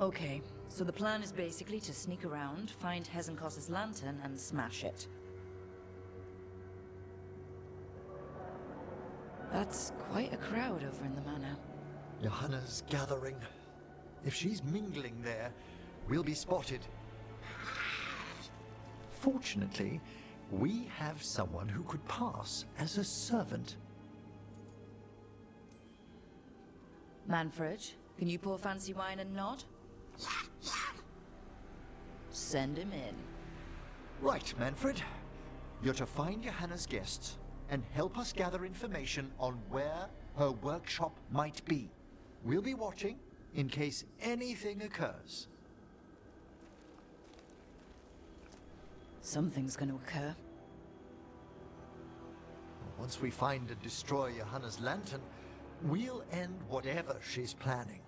Okay, so the plan is basically to sneak around, find Hezenkos's lantern, and smash it. That's quite a crowd over in the manor. Johanna's gathering. If she's mingling there, we'll be spotted. Fortunately, we have someone who could pass as a servant. Manfred, can you pour fancy wine and nod? Send him in. Right, Manfred. You're to find Johanna's guests and help us gather information on where her workshop might be. We'll be watching in case anything occurs. Something's gonna occur. Once we find and destroy Johanna's lantern, we'll end whatever she's planning.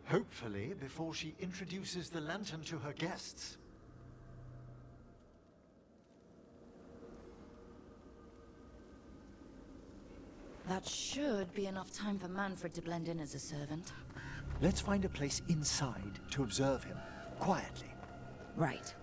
Hopefully before she introduces the lantern to her guests. That should be enough time for Manfred to blend in as a servant. Let's find a place inside to observe him, quietly. Right.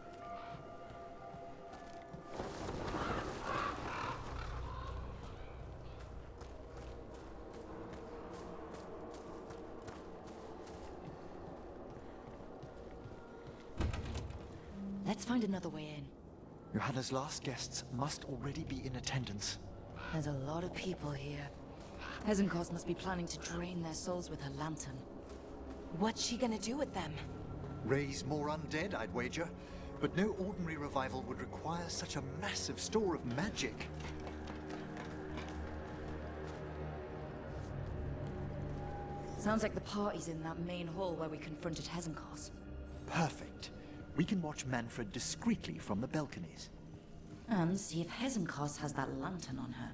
Let's find another way in. Johanna's last guests must already be in attendance. There's a lot of people here. Hezenkos must be planning to drain their souls with her lantern. What's she gonna do with them? Raise more undead, I'd wager. But no ordinary revival would require such a massive store of magic. Sounds like the party's in that main hall where we confronted Hezenkos. Perfect. We can watch Manfred discreetly from the balconies. And see if Hezenkos has that lantern on her.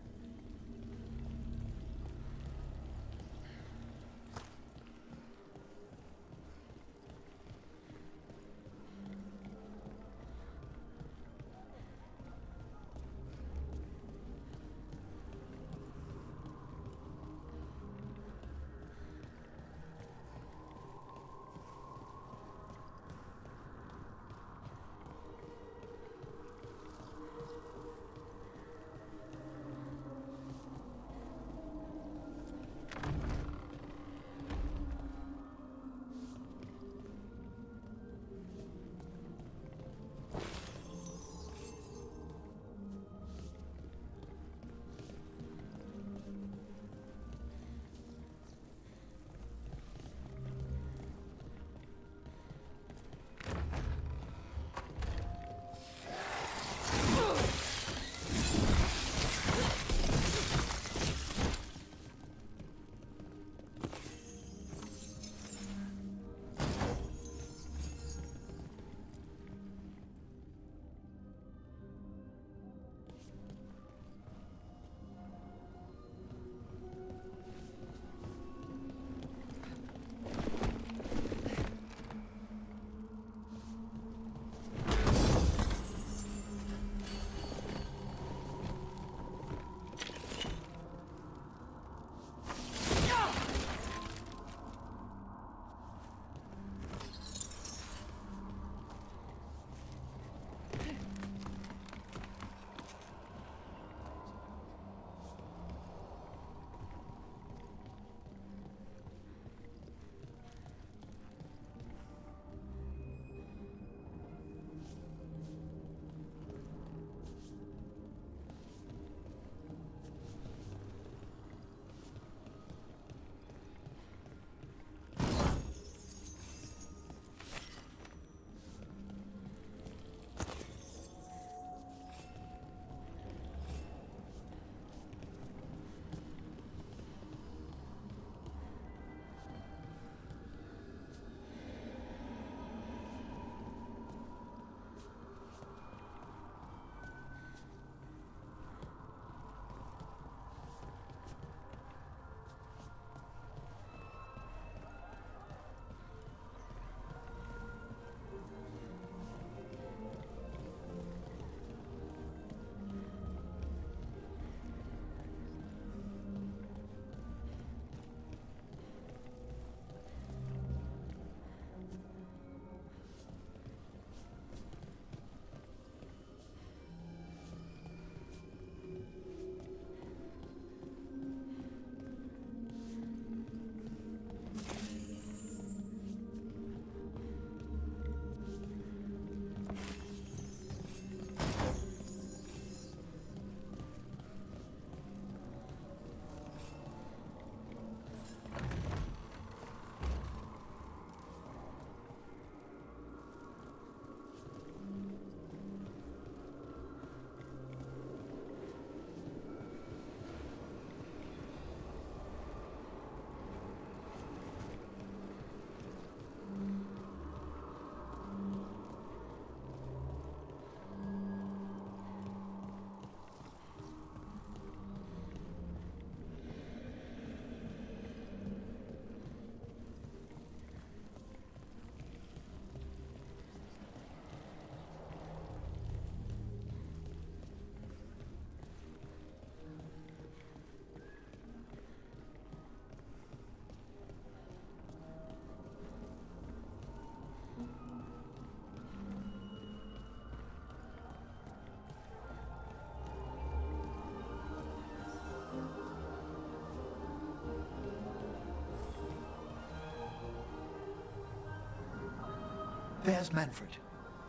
There's Manfred.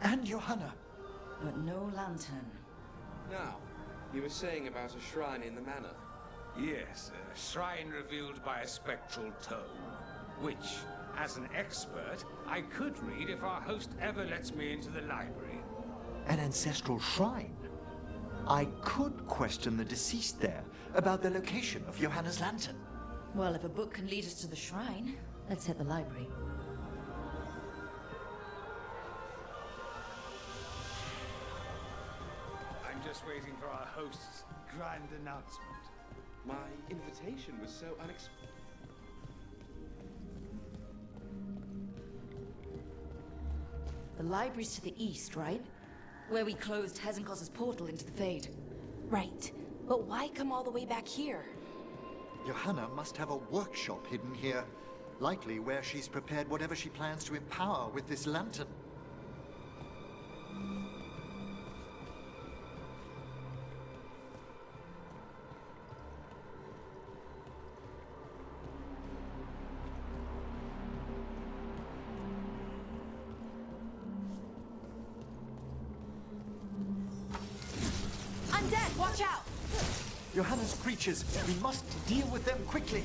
And Johanna. But no lantern. Now, you were saying about a shrine in the manor. Yes, a shrine revealed by a spectral tome, which, as an expert, I could read if our host ever lets me into the library. An ancestral shrine? I could question the deceased there about the location of Johanna's lantern. Well, if a book can lead us to the shrine, let's hit the library. I'm just waiting for our host's grand announcement. My invitation was so unexpected. The library's to the east, right? Where we closed Hezenkos's portal into the Fade. Right. But why come all the way back here? Johanna must have a workshop hidden here. Likely where she's prepared whatever she plans to empower with this lantern. Undead, watch out! Johanna's creatures, we must deal with them quickly.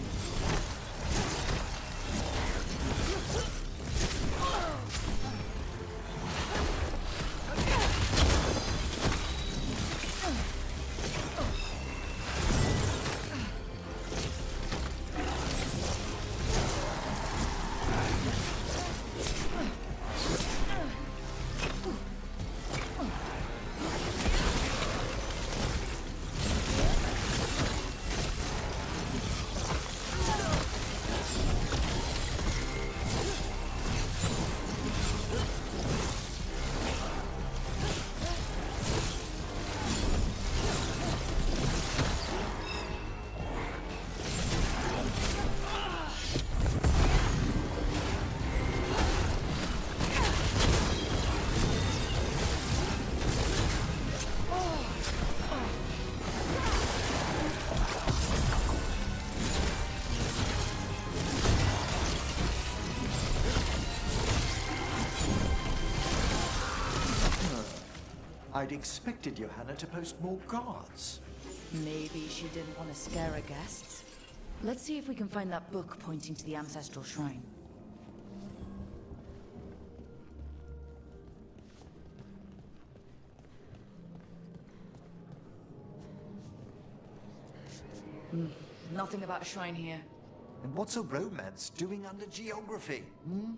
I'd expected Johanna to post more guards. Maybe she didn't want to scare her guests. Let's see if we can find that book pointing to the ancestral shrine. Nothing about a shrine here. And what's a romance doing under geography? Hmm?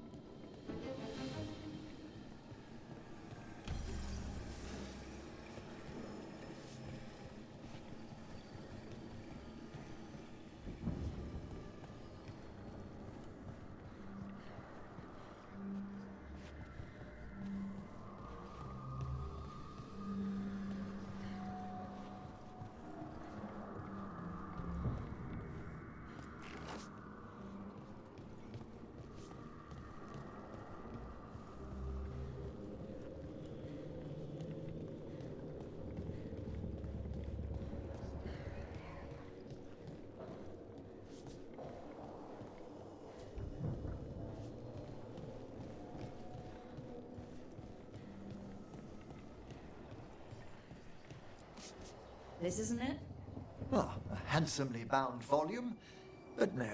This isn't it? Oh, a handsomely bound volume, but no.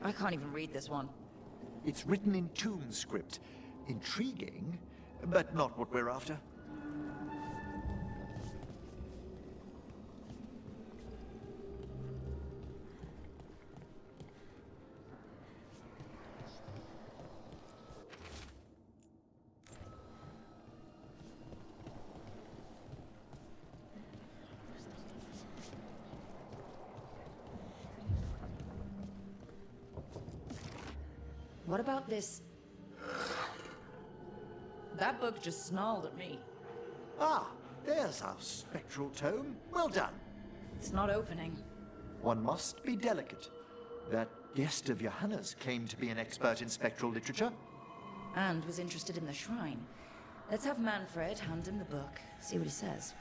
I can't even read this one. It's written in tomb script. Intriguing, but not what we're after. What about this? That book just snarled at me. Ah, there's our spectral tome. Well done. It's not opening. One must be delicate. That guest of Johanna's claimed to be an expert in spectral literature. And was interested in the shrine. Let's have Manfred hand him the book, see what he says.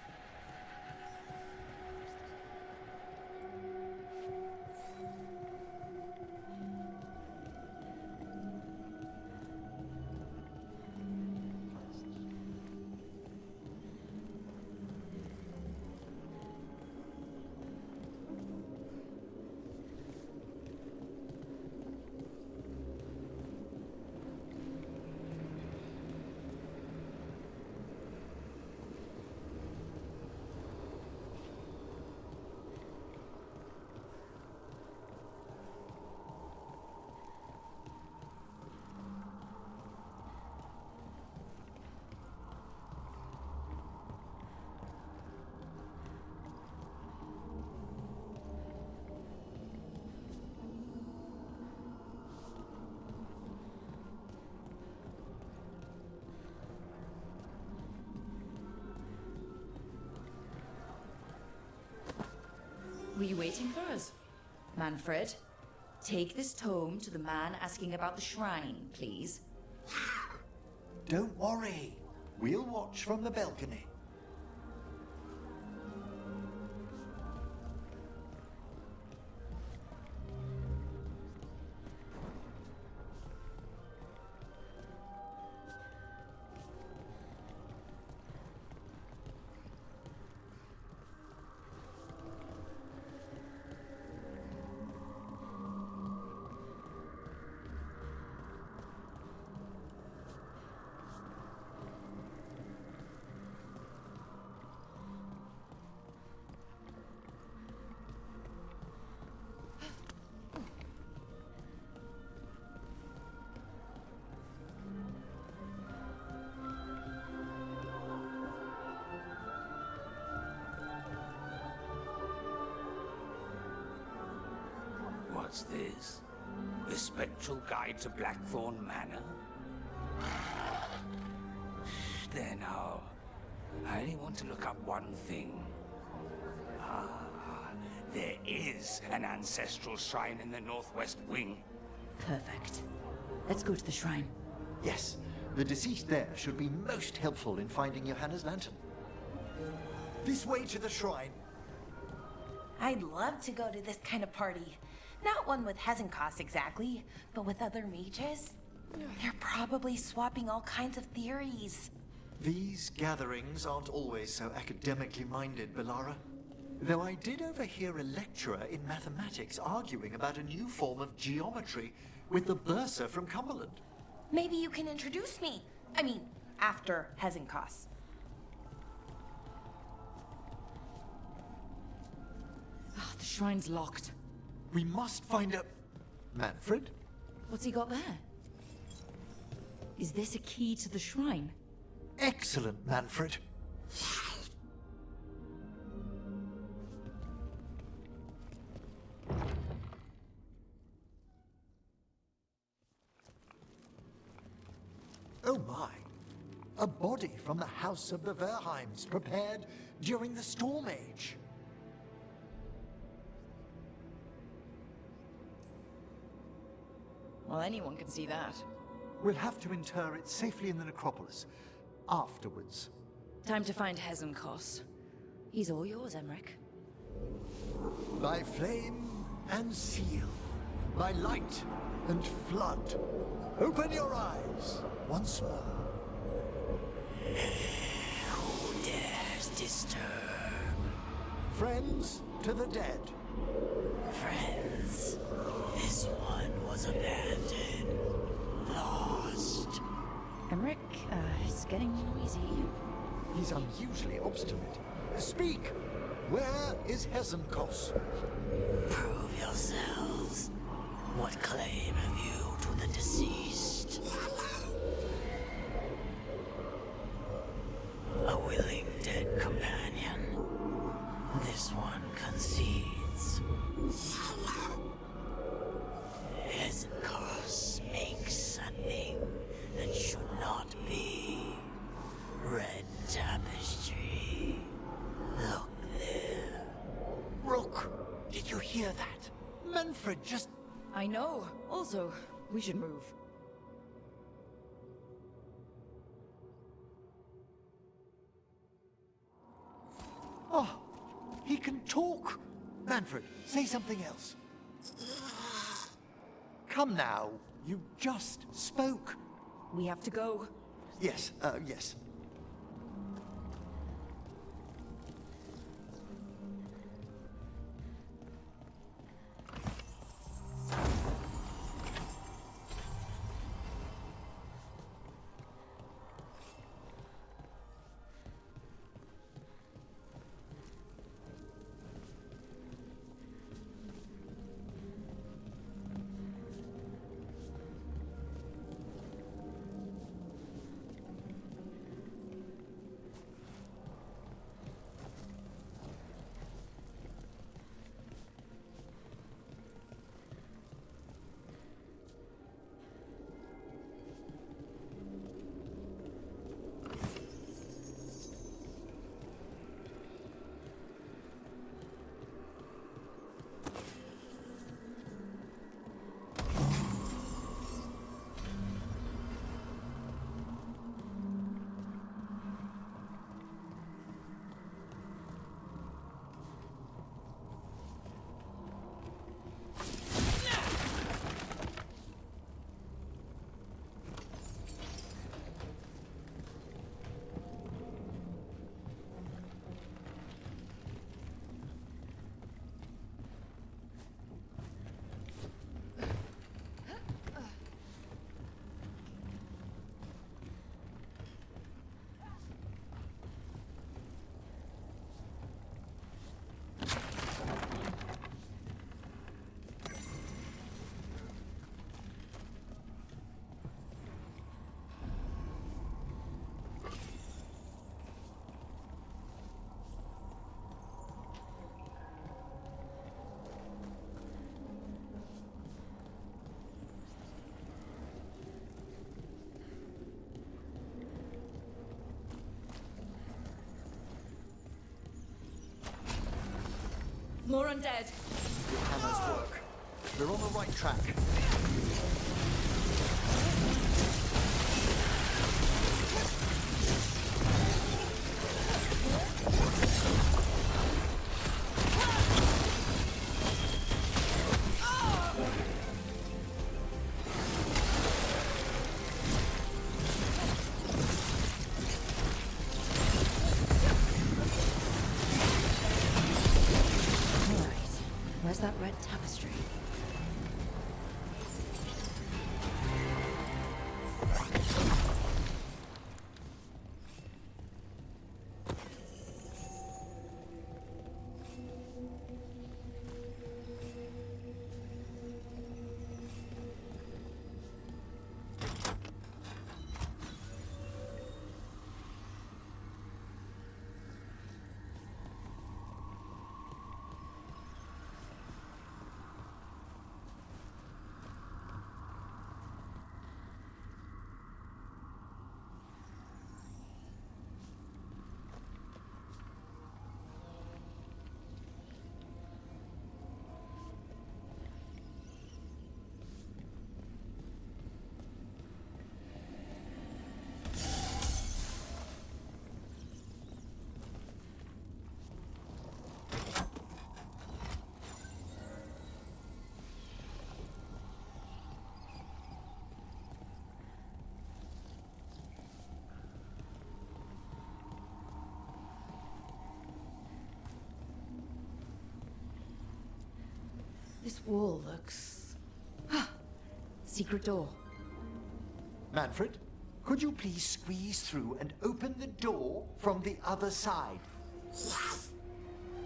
Were you waiting for us? Manfred, take this tome to the man asking about the shrine, please. Don't worry. We'll watch from the balcony. What's this? The Spectral Guide to Blackthorn Manor? There now. I only want to look up one thing. There is an ancestral shrine in the northwest wing. Perfect. Let's go to the shrine. Yes, the deceased there should be most helpful in finding Johanna's lantern. This way to the shrine. I'd love to go to this kind of party. Not one with Hezenkos exactly, but with other mages. They're probably swapping all kinds of theories. These gatherings aren't always so academically minded, Bellara. Though I did overhear a lecturer in mathematics arguing about a new form of geometry with the bursar from Cumberland. Maybe you can introduce me. I mean, after Hezenkos. Ah, the shrine's locked. We must find a... Manfred? What's he got there? Is this a key to the shrine? Excellent, Manfred. Oh my! A body from the House of the Verheims, prepared during the Storm Age. Well, anyone can see that. We'll have to inter it safely in the necropolis. Afterwards. Time to find Hezenkos. He's all yours, Emmerich. By flame and seal, by light and flood, open your eyes once more. Who dares disturb? Friends to the dead. Friends, this one was abandoned, lost. Emmerich, it's getting noisy. He's unusually obstinate. Speak! Where is Hezenkos? Prove yourselves. What claim have you to the deceased? A willing dead companion. This one concedes. Hezenkos makes a thing that should not be. Red tapestry. Look there. Rook, did you hear that? Manfred just I know. Also, we should move. Oh, he can talk. Manfred, say something else. Come now, you just spoke. We have to go. Yes, yes. More undead. Hannah's work. They're on the right track. Where's that red tapestry? This wall looks... Secret door. Manfred, could you please squeeze through and open the door from the other side? Yes!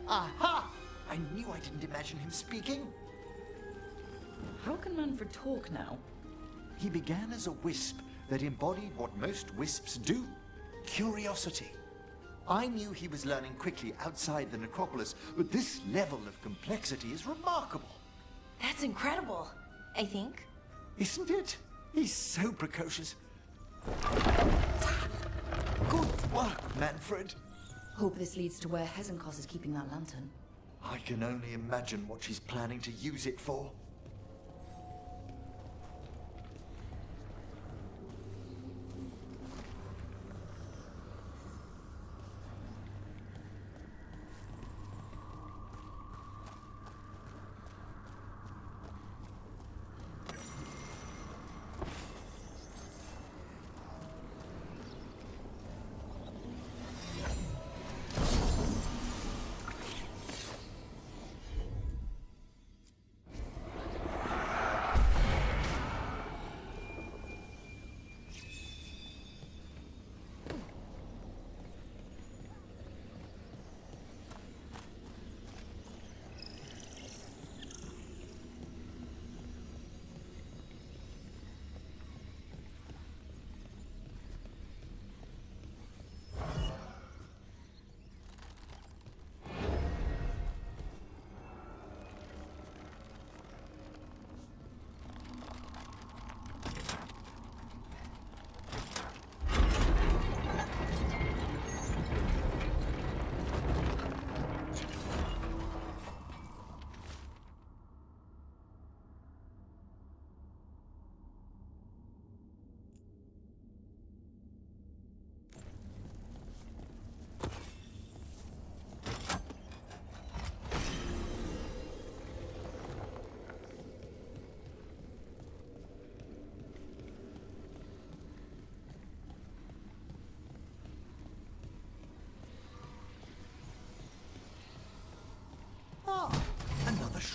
Aha! I knew I didn't imagine him speaking. How can Manfred talk now? He began as a wisp that embodied what most wisps do, curiosity. I knew he was learning quickly outside the necropolis, but this level of complexity is remarkable. That's incredible, I think. Isn't it? He's so precocious. Good work, Manfred. Hope this leads to where Hezenkos is keeping that lantern. I can only imagine what she's planning to use it for.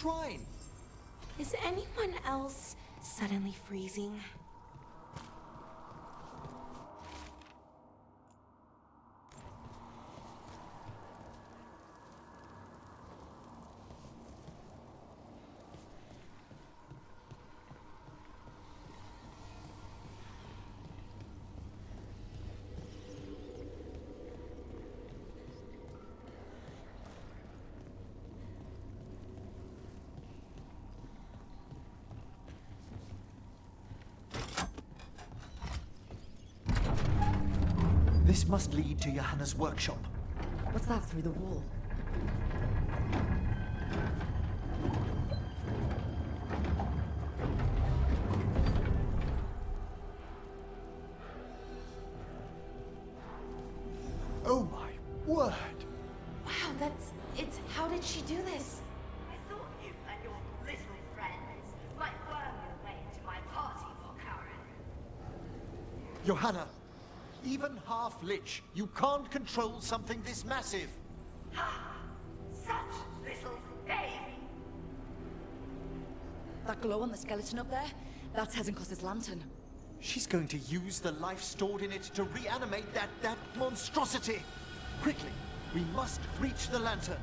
shrine. Is anyone else suddenly freezing? This must lead to Johanna's workshop. What's that through the wall? Oh my word! Wow, how did she do this? I thought you and your little friends might worm your way into my party for Karen. Johanna, even half-lich, you can't control something this massive. Ha! Such little baby! That glow on the skeleton up there? That's Hezenkos's lantern. She's going to use the life stored in it to reanimate that monstrosity. Quickly, we must reach the lantern.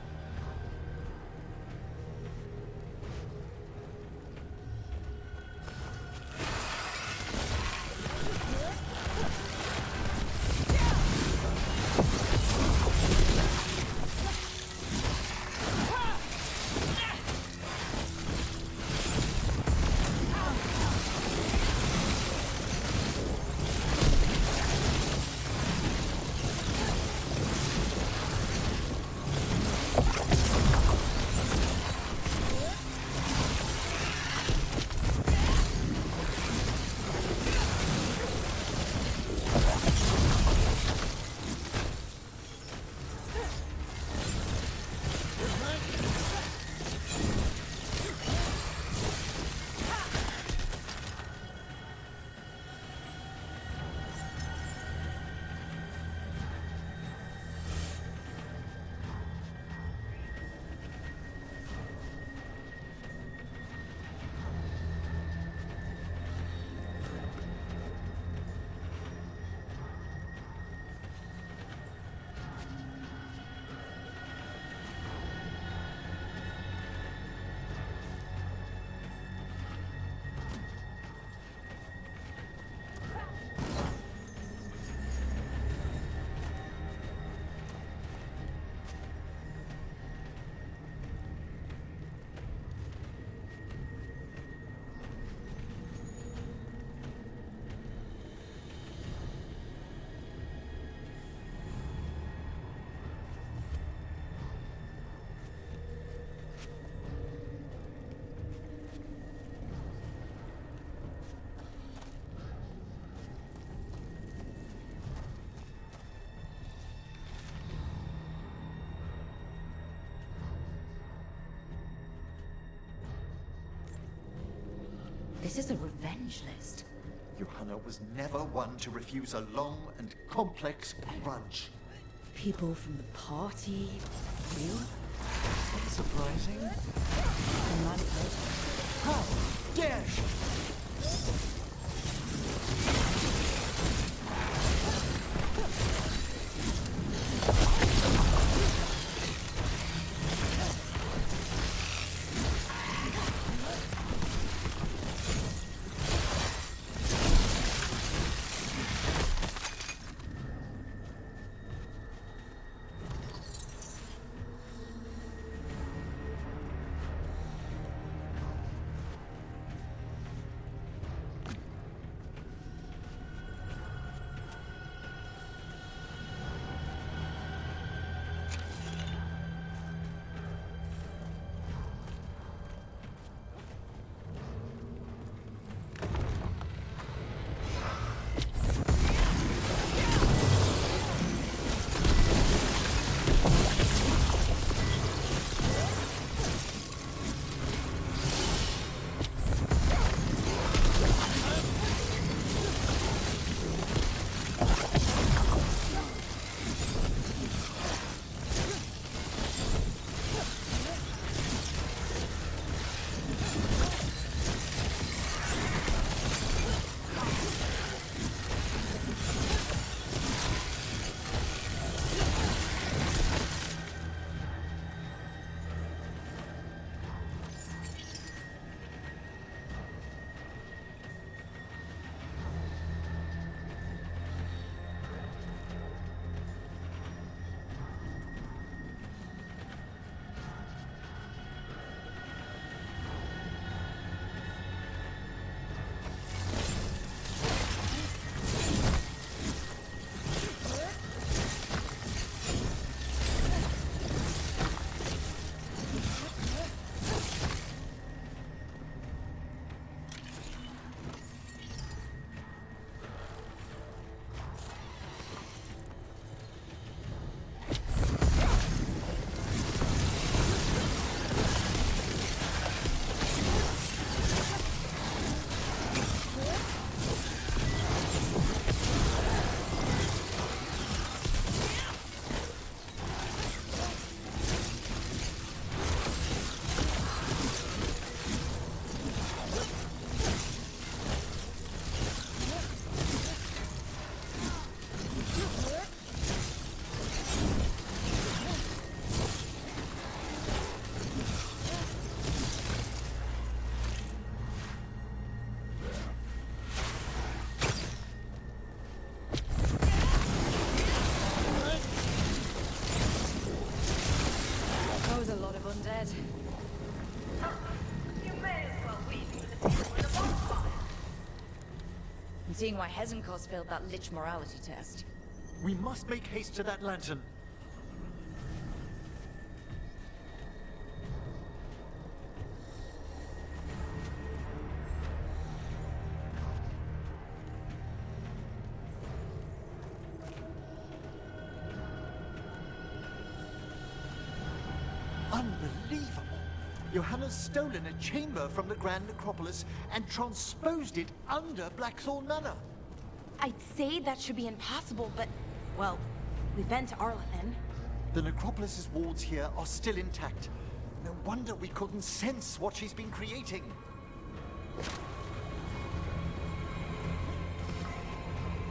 This is a revenge list. Johanna was never one to refuse a long and complex grudge. People from the party, you, Surprising. and Manfred. How dare she? undead. You may as well weave me with a table with a bonfire. I'm seeing why Hezenkos failed that lich morality test. We must make haste to that lantern. Unbelievable! Johanna's stolen a chamber from the Grand Necropolis and transposed it under Blackthorn Manor. I'd say that should be impossible, but, well, we've been to Arlathan. The Necropolis's wards here are still intact. No wonder we couldn't sense what she's been creating.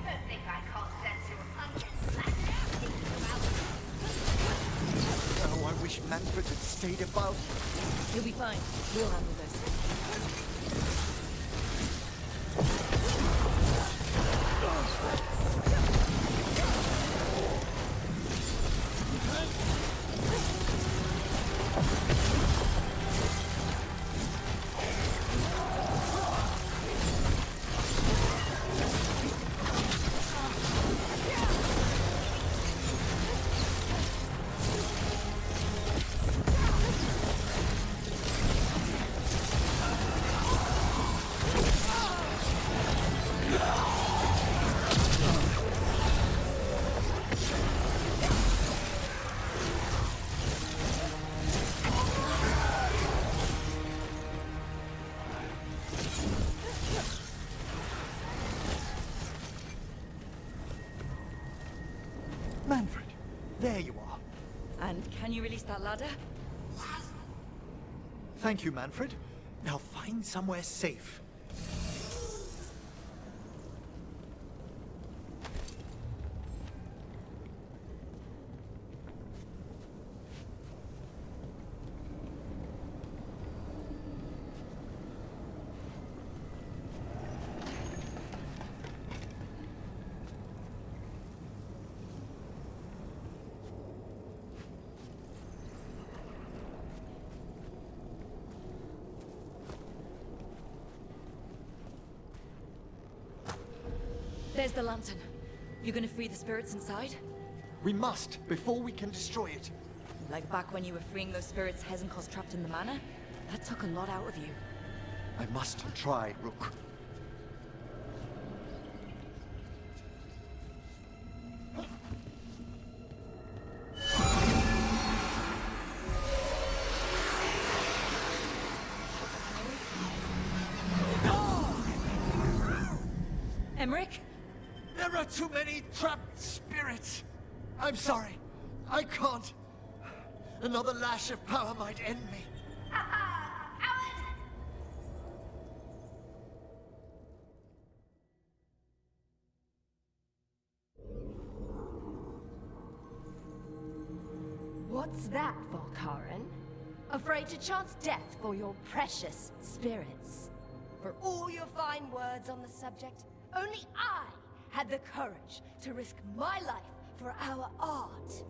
Don't think I can't sense your undead flesh. Oh, I wish Manfred had stayed about. You'll be fine. We'll handle this. Manfred, there you are. And can you release that ladder? Thank you, Manfred. Now find somewhere safe. There's the lantern. You gonna free the spirits inside? We must, before we can destroy it. Like back when you were freeing those spirits Hezenkos trapped in the manor? That took a lot out of you. I must have tried, Rook. Emmerich? There are too many trapped spirits. I'm sorry. I can't. Another lash of power might end me. What's that, Volkaren? Afraid to chance death for your precious spirits? For all your fine words on the subject, only I had the courage to risk my life for our art.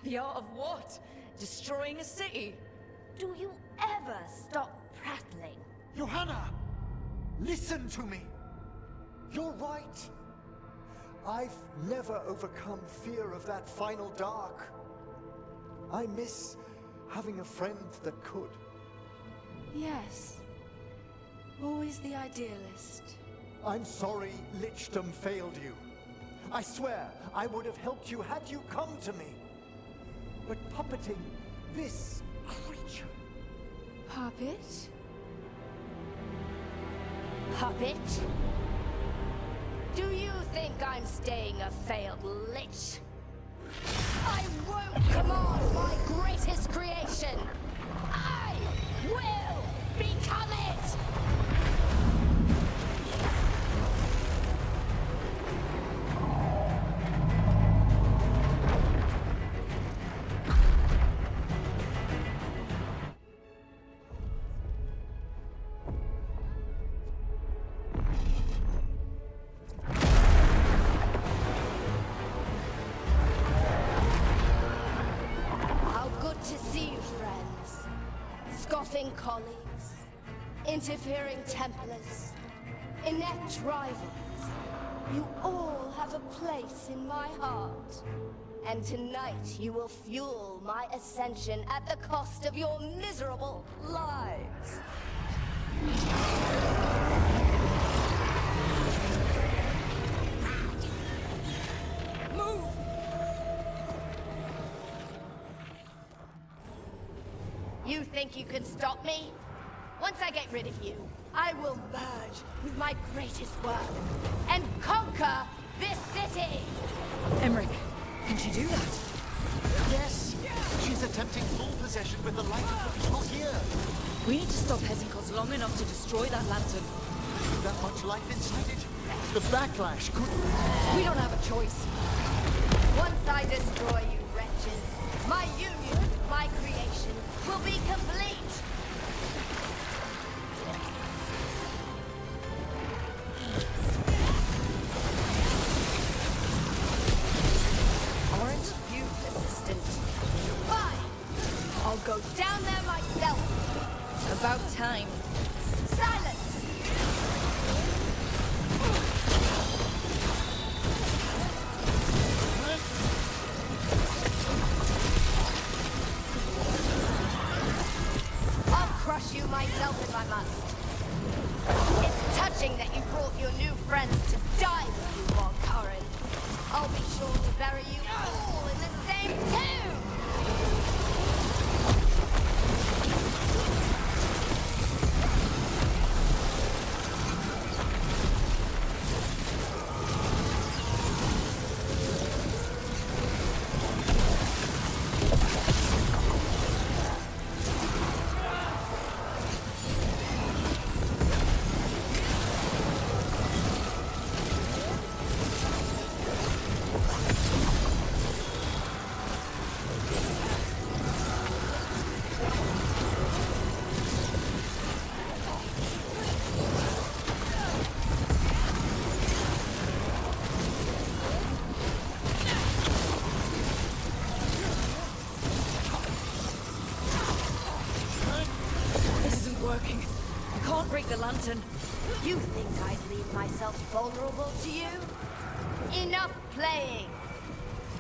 The art of what? Destroying a city? Do you ever stop prattling? Johanna! Listen to me! You're right. I've never overcome fear of that final dark. I miss having a friend that could. Yes. Always the idealist. I'm sorry Lichdom failed you. I swear I would have helped you had you come to me. But puppeting this creature... Puppet? Puppet? Do you think I'm staying a failed lich? I won't command my greatest creation! I will become it! colleagues, interfering Templars, inept rivals. You all have a place in my heart. And tonight you will fuel my ascension at the cost of your miserable lives. Move! You think you can stop me? Once I get rid of you, I will merge with my greatest work and conquer this city! Emmerich, can she do that? Yes! She's attempting full possession with the light of the people here. We need to stop Hesenkos long enough to destroy that lantern. That much life inside it? The backlash could... We don't have a choice. Once I destroy you wretches, my union with my creation will be complete! Aren't you persistent? Fine! I'll go down there myself! About time. Silence! I'll crush you myself if I must. It's touching that you brought your new friends to die with you, Veilguard. I'll be sure to bury you all in the same tomb! Working. I can't break the lantern. You think I'd leave myself vulnerable to you? Enough playing!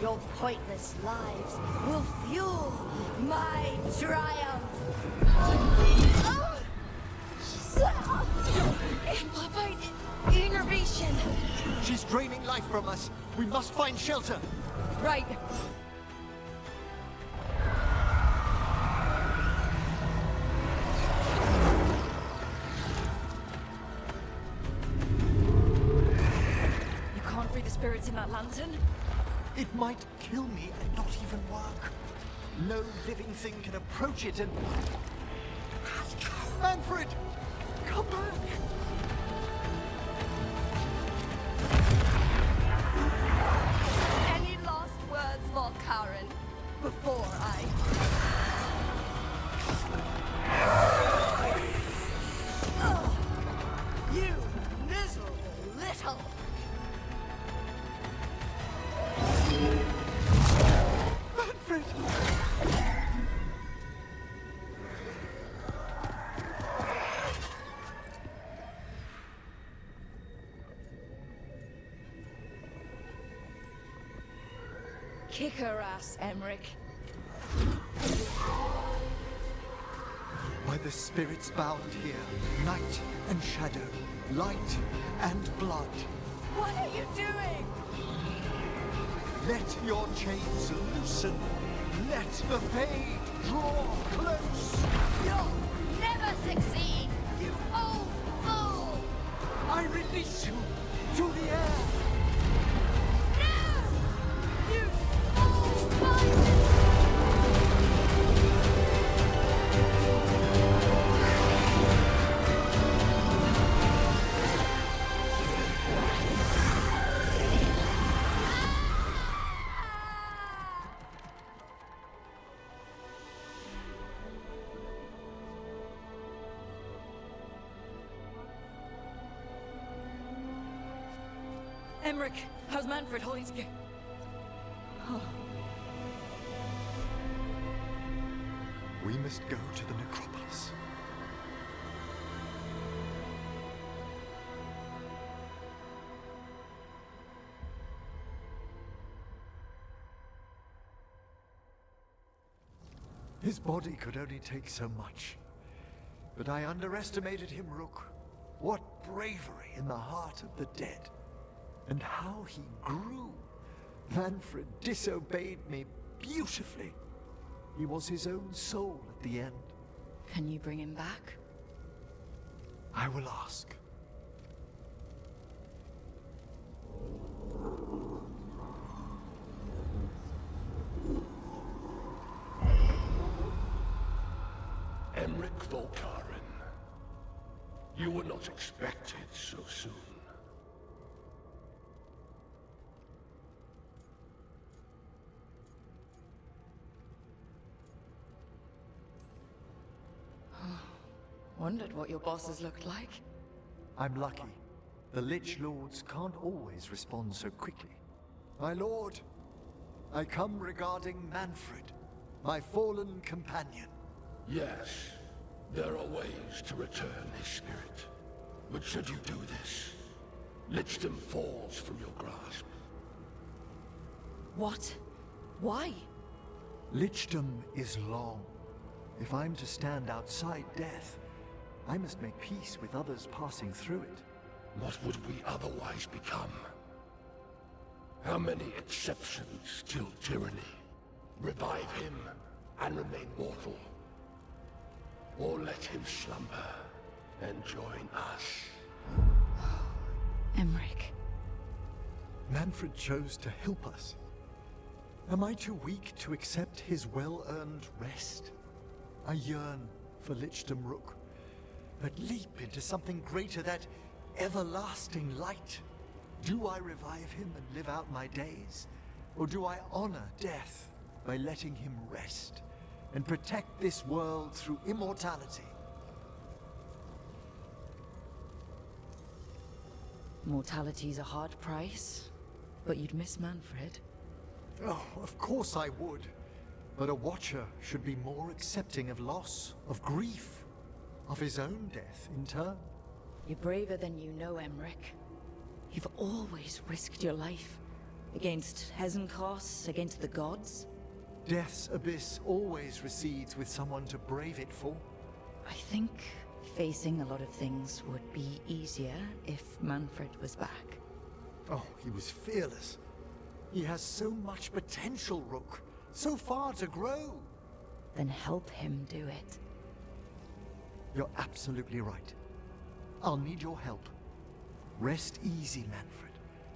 Your pointless lives will fuel my triumph! Innervation! She's draining life from us. We must find shelter. Right. The spirits in that lantern? It might kill me and not even work. No living thing can approach it and... Manfred! Come back! Any last words, Veilguard, before I... Oh, you miserable little... Manfred! Kick her ass, Emmerich. By the spirits bound here, night and shadow, light and blood. What are you doing? Let your chains loosen. Let the fade draw close. You'll never succeed, you old fool! I release you to the air. No! You old bastard! Emmerich, how's Manfred holding together? Oh. We must go to the necropolis. His body could only take so much. But I underestimated him, Rook. What bravery in the heart of the dead. And how he grew. Manfred disobeyed me beautifully. He was his own soul at the end. Can you bring him back? I will ask. Emric Volkaren. You were not expected so soon. Wondered what your bosses looked like. I'm lucky. The Lich Lords can't always respond so quickly. My lord, I come regarding Manfred, my fallen companion. Yes, there are ways to return his spirit. But should you do this, Lichdom falls from your grasp. What? Why? Lichdom is long. If I'm to stand outside death, I must make peace with others passing through it. What would we otherwise become? How many exceptions till tyranny? Revive him and remain mortal. Or let him slumber and join us. Emric. Manfred chose to help us. Am I too weak to accept his well-earned rest? I yearn for Lichdom, Rook, but leap into something greater, that everlasting light. Do I revive him and live out my days? Or do I honor death by letting him rest and protect this world through immortality? Mortality's a hard price, but you'd miss Manfred. Oh, of course I would. But a Watcher should be more accepting of loss, of grief, of his own death in turn. You're braver than you know, Emric. You've always risked your life. Against Hezenkos, against the gods. Death's abyss always recedes with someone to brave it for. I think facing a lot of things would be easier if Manfred was back. Oh, he was fearless. He has so much potential, Rook. So far to grow. Then help him do it. You're absolutely right. I'll need your help. Rest easy, Manfred.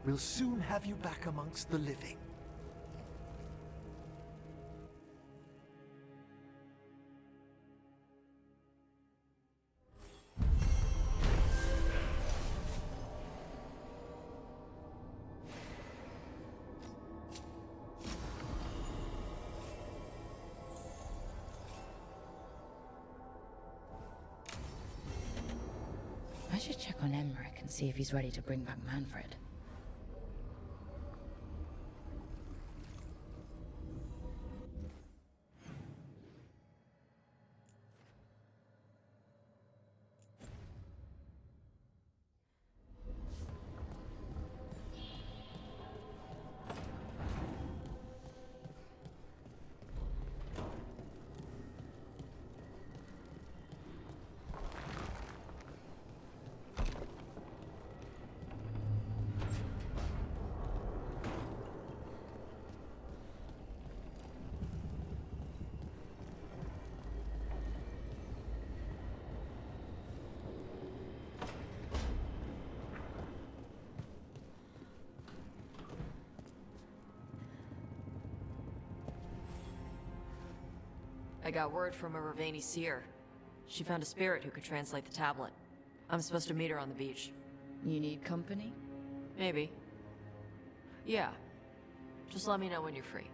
We'll soon have you back amongst the living. I should check on Emric and see if he's ready to bring back Manfred. I got word from a Ravani seer. She found a spirit who could translate the tablet. I'm supposed to meet her on the beach. You need company? Maybe. Yeah. Just let me know when you're free.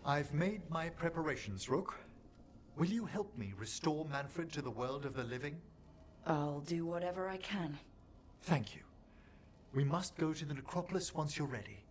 I've made my preparations, Rook. Will you help me restore Manfred to the world of the living? I'll do whatever I can. Thank you. We must go to the necropolis once you're ready.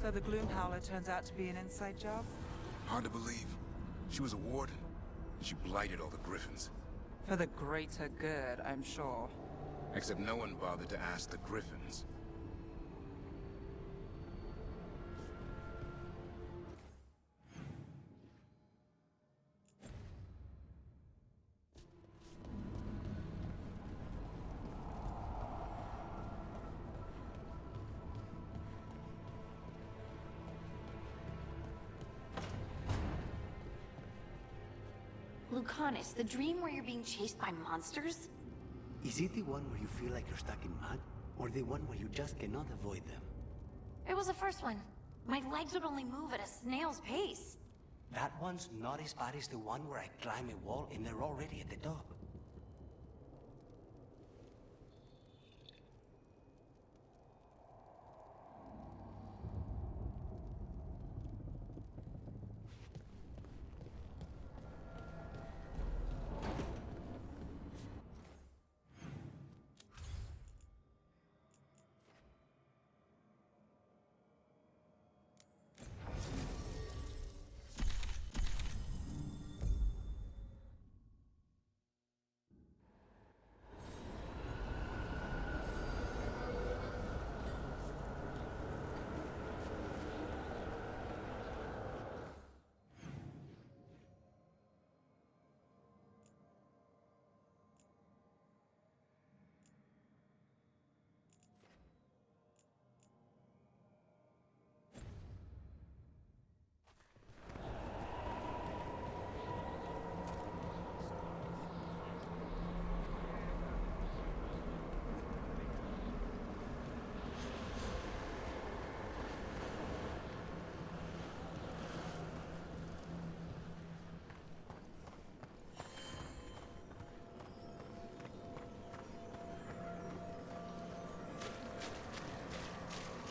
So the Gloom Howler turns out to be an inside job? Hard to believe. She was a warden. She blighted all the Griffins. For the greater good, I'm sure. Except no one bothered to ask the Griffins. Lucanus, the dream where you're being chased by monsters? Is it the one where you feel like you're stuck in mud? Or the one where you just cannot avoid them? It was the first one. My legs would only move at a snail's pace. That one's not as bad as the one where I climb a wall and they're already at the top.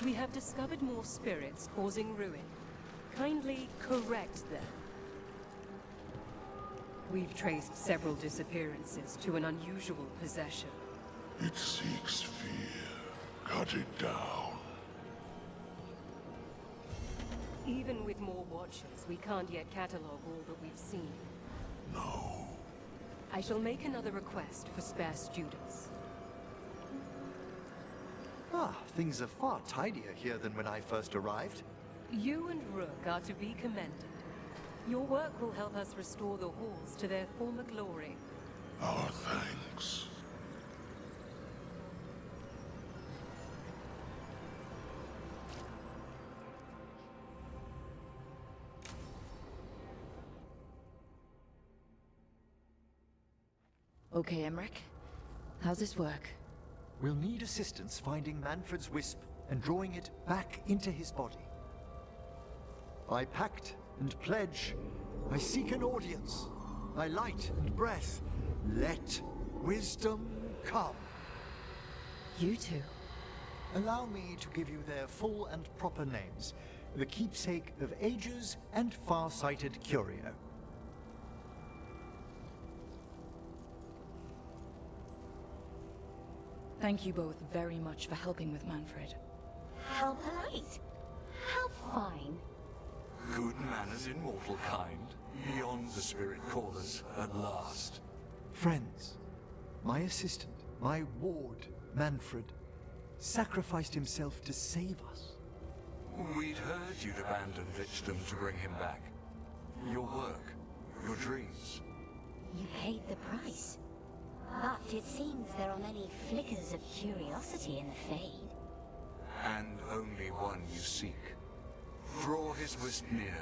We have discovered more spirits causing ruin. Kindly correct them. We've traced several disappearances to an unusual possession. It seeks fear. Cut it down. Even with more watchers, we can't yet catalog all that we've seen. No. I shall make another request for spare students. Ah, things are far tidier here than when I first arrived. You and Rook are to be commended. Your work will help us restore the halls to their former glory. Our thanks. Okay, Emmerich. How's this work? We'll need assistance finding Manfred's wisp and drawing it back into his body. By pact and pledge, I seek an audience. By light and breath, let wisdom come. You two? Allow me to give you their full and proper names, the keepsake of ages and far-sighted curio. Thank you both very much for helping with Manfred. How polite. How fine. Good manners in mortal kind, beyond the spirit callers at last. Friends, my assistant, my ward, Manfred, sacrificed himself to save us. We'd heard you'd abandoned Lichdom to bring him back. Your work, your dreams. You paid the price. But it seems there are many flickers of curiosity in the Fade. And only one you seek. Draw his wisp near.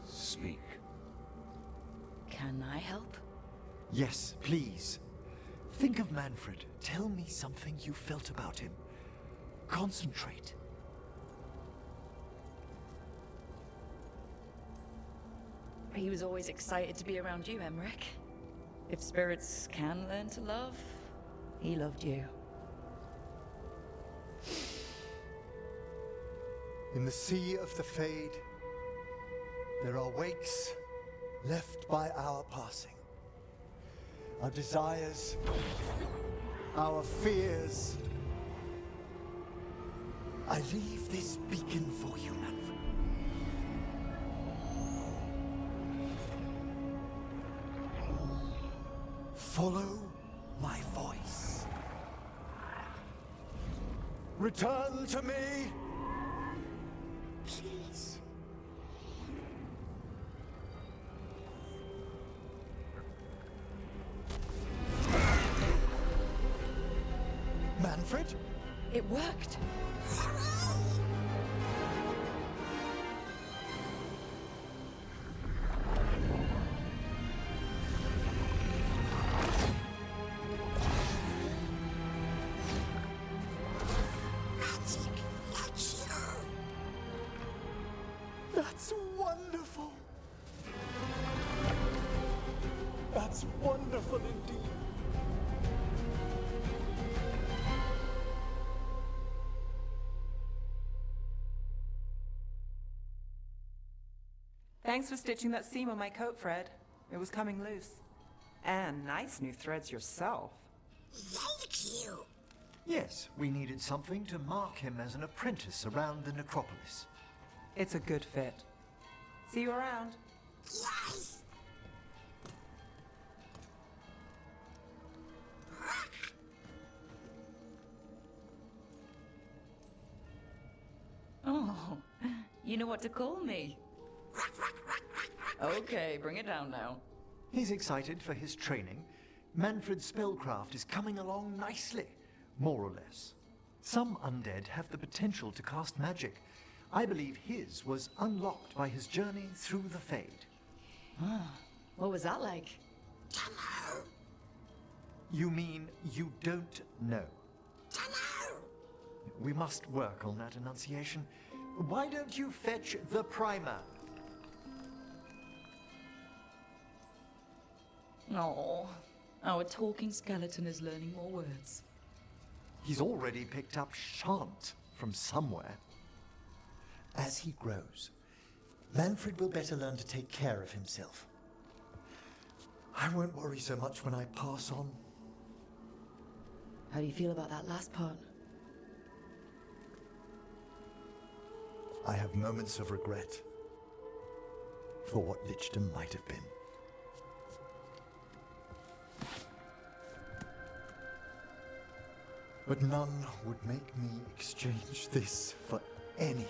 Speak. Can I help? Yes, please. Think of Manfred. Tell me something you felt about him. Concentrate. He was always excited to be around you, Emmerich. If spirits can learn to love, he loved you. In the sea of the Fade, there are wakes left by our passing. Our desires, our fears. I leave this beacon for you, Manfred. Follow my voice. Return to me, please. Manfred? It worked. That's wonderful. That's wonderful indeed. Thanks for stitching that seam on my coat, Fred. It was coming loose. And nice new threads yourself. Thank you. Yes, we needed something to mark him as an apprentice around the necropolis. It's a good fit. See you around. Yes! Oh, you know what to call me. Okay, bring it down now. He's excited for his training. Manfred's spellcraft is coming along nicely, more or less. Some undead have the potential to cast magic. I believe his was unlocked by his journey through the Fade. Ah, what was that like? Dunno. You mean you don't know? Dunno. We must work on that enunciation. Why don't you fetch the primer? Oh, our talking skeleton is learning more words. He's already picked up shan't from somewhere. As he grows, Manfred will better learn to take care of himself. I won't worry so much when I pass on. How do you feel about that last part? I have moments of regret for what Lichdom might have been. But none would make me exchange this for anything.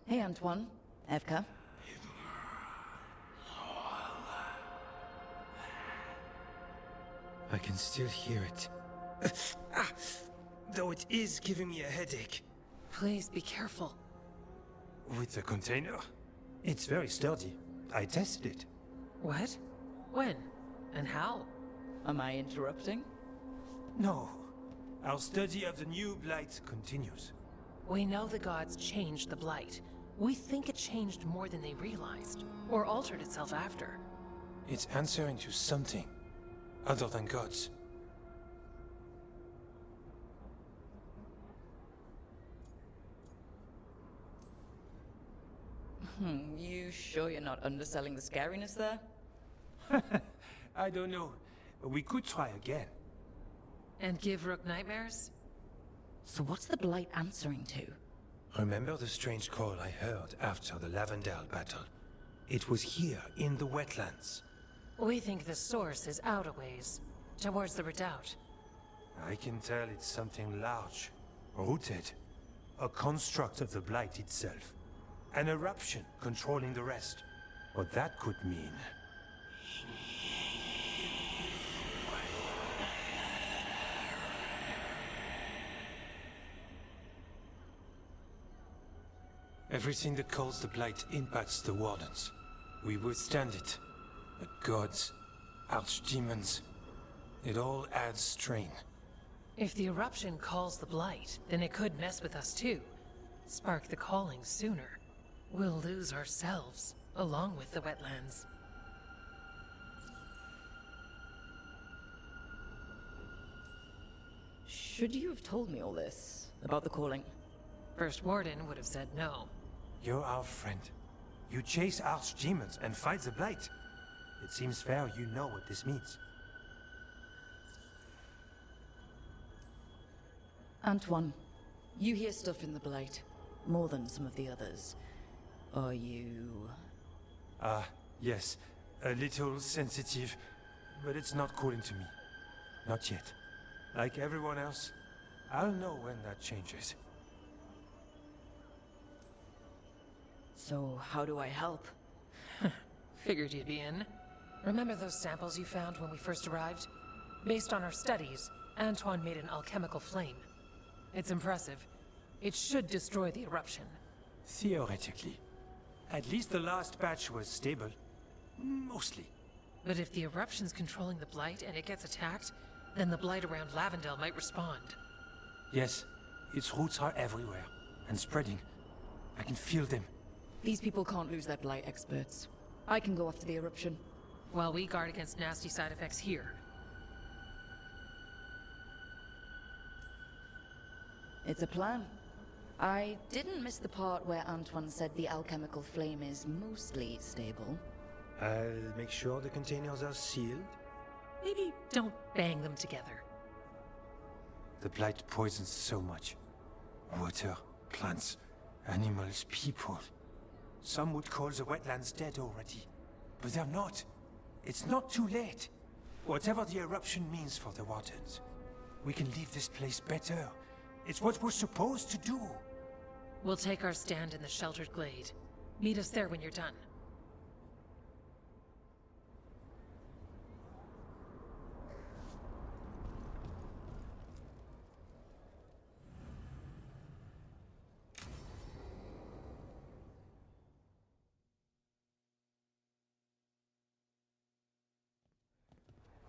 Hey, Antoine. Evka. I can still hear it. Though it is giving me a headache. Please be careful. With the container? It's very sturdy. I tested it. What? When? And how? Am I interrupting? No. Our study of the new Blight continues. We know the gods changed the Blight. We think it changed more than they realized, or altered itself after. It's answering to something, other than gods. You sure you're not underselling the scariness there? I don't know. We could try again. And give Rook nightmares? So what's the Blight answering to? Remember the strange call I heard after the Lavendale battle? It was here, in the wetlands. We think the source is out a ways, towards the redoubt. I can tell it's something large, rooted. A construct of the Blight itself. An eruption controlling the rest. What that could mean... Everything that calls the Blight impacts the Wardens. We withstand it. The gods, archdemons, it all adds strain. If the eruption calls the Blight, then it could mess with us too. Spark the calling sooner. We'll lose ourselves, along with the wetlands. Should you have told me all this? About the calling? First Warden would have said no. You're our friend. You chase archdemons and fight the Blight. It seems fair you know what this means. Antoine, you hear stuff in the Blight. More than some of the others. Are you... Yes. A little sensitive, but it's not calling to me. Not yet. Like everyone else, I'll know when that changes. So, how do I help? Figured you'd be in. Remember those samples you found when we first arrived? Based on our studies, Antoine made an alchemical flame. It's impressive. It should destroy the eruption. Theoretically. At least the last batch was stable. Mostly. But if the eruption's controlling the Blight and it gets attacked, then the Blight around Lavendale might respond. Yes. Its roots are everywhere. And spreading. I can feel them. These people can't lose their Blight experts. I can go after the eruption. While we guard against nasty side effects here. It's a plan. I didn't miss the part where Antoine said the alchemical flame is mostly stable. I'll make sure the containers are sealed. Maybe don't bang them together. The Blight poisons so much. Water, plants, animals, people. Some would call the wetlands dead already. But they're not. It's not too late. Whatever the eruption means for the Wardens, we can leave this place better. It's what we're supposed to do. We'll take our stand in the sheltered glade. Meet us there when you're done.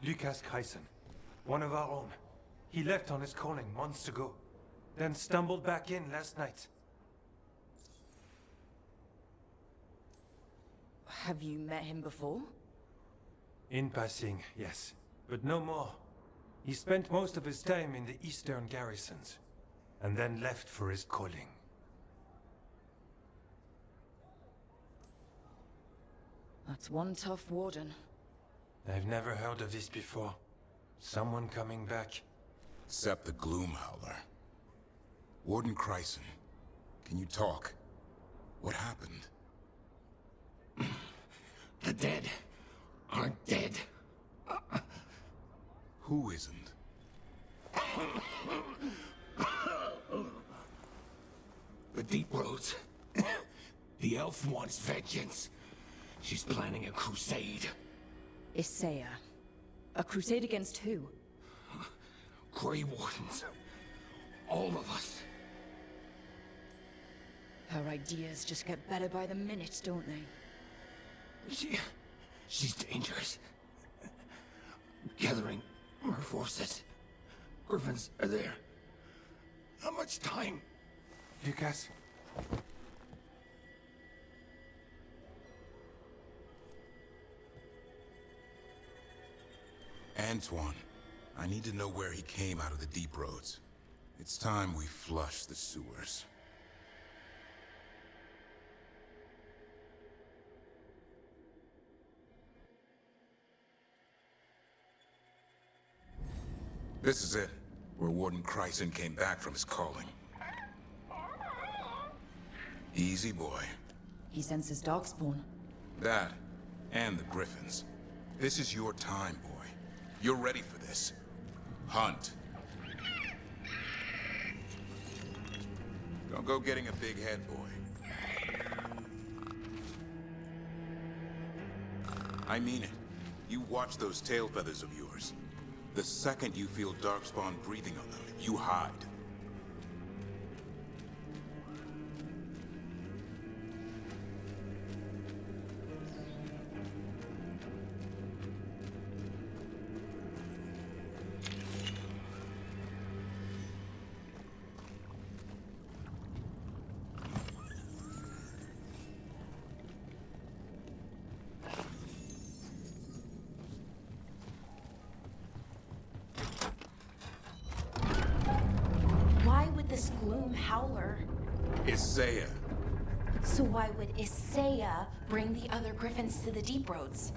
Lucas Chryson, one of our own. He left on his calling months ago, then stumbled back in last night. Have you met him before? In passing, yes, but no more. He spent most of his time in the eastern garrisons, and then left for his calling. That's one tough warden. I've never heard of this before. Someone coming back. Except the Gloom Howler. Warden Chryson, can you talk? What happened? The dead aren't dead. Who isn't? The Deep Roads. The elf wants vengeance. She's planning a crusade. Isaiah. A crusade against who? Grey Wardens. All of us. Her ideas just get better by the minute, don't they? She's dangerous. Gathering her forces. Griffins are there. How much time? Lucas? Antoine, I need to know where he came out of the deep roads. It's time we flush the sewers. This is it, where Warden Chryson came back from his calling. Easy, boy. He senses Darkspawn. That, and the Griffins. This is your time, boy. You're ready for this. Hunt. Don't go getting a big head, boy. I mean it. You watch those tail feathers of yours. The second you feel Darkspawn breathing on them, you hide. This gloom howler. Isaiah. So why would Isaiah bring the other griffins to the deep roads?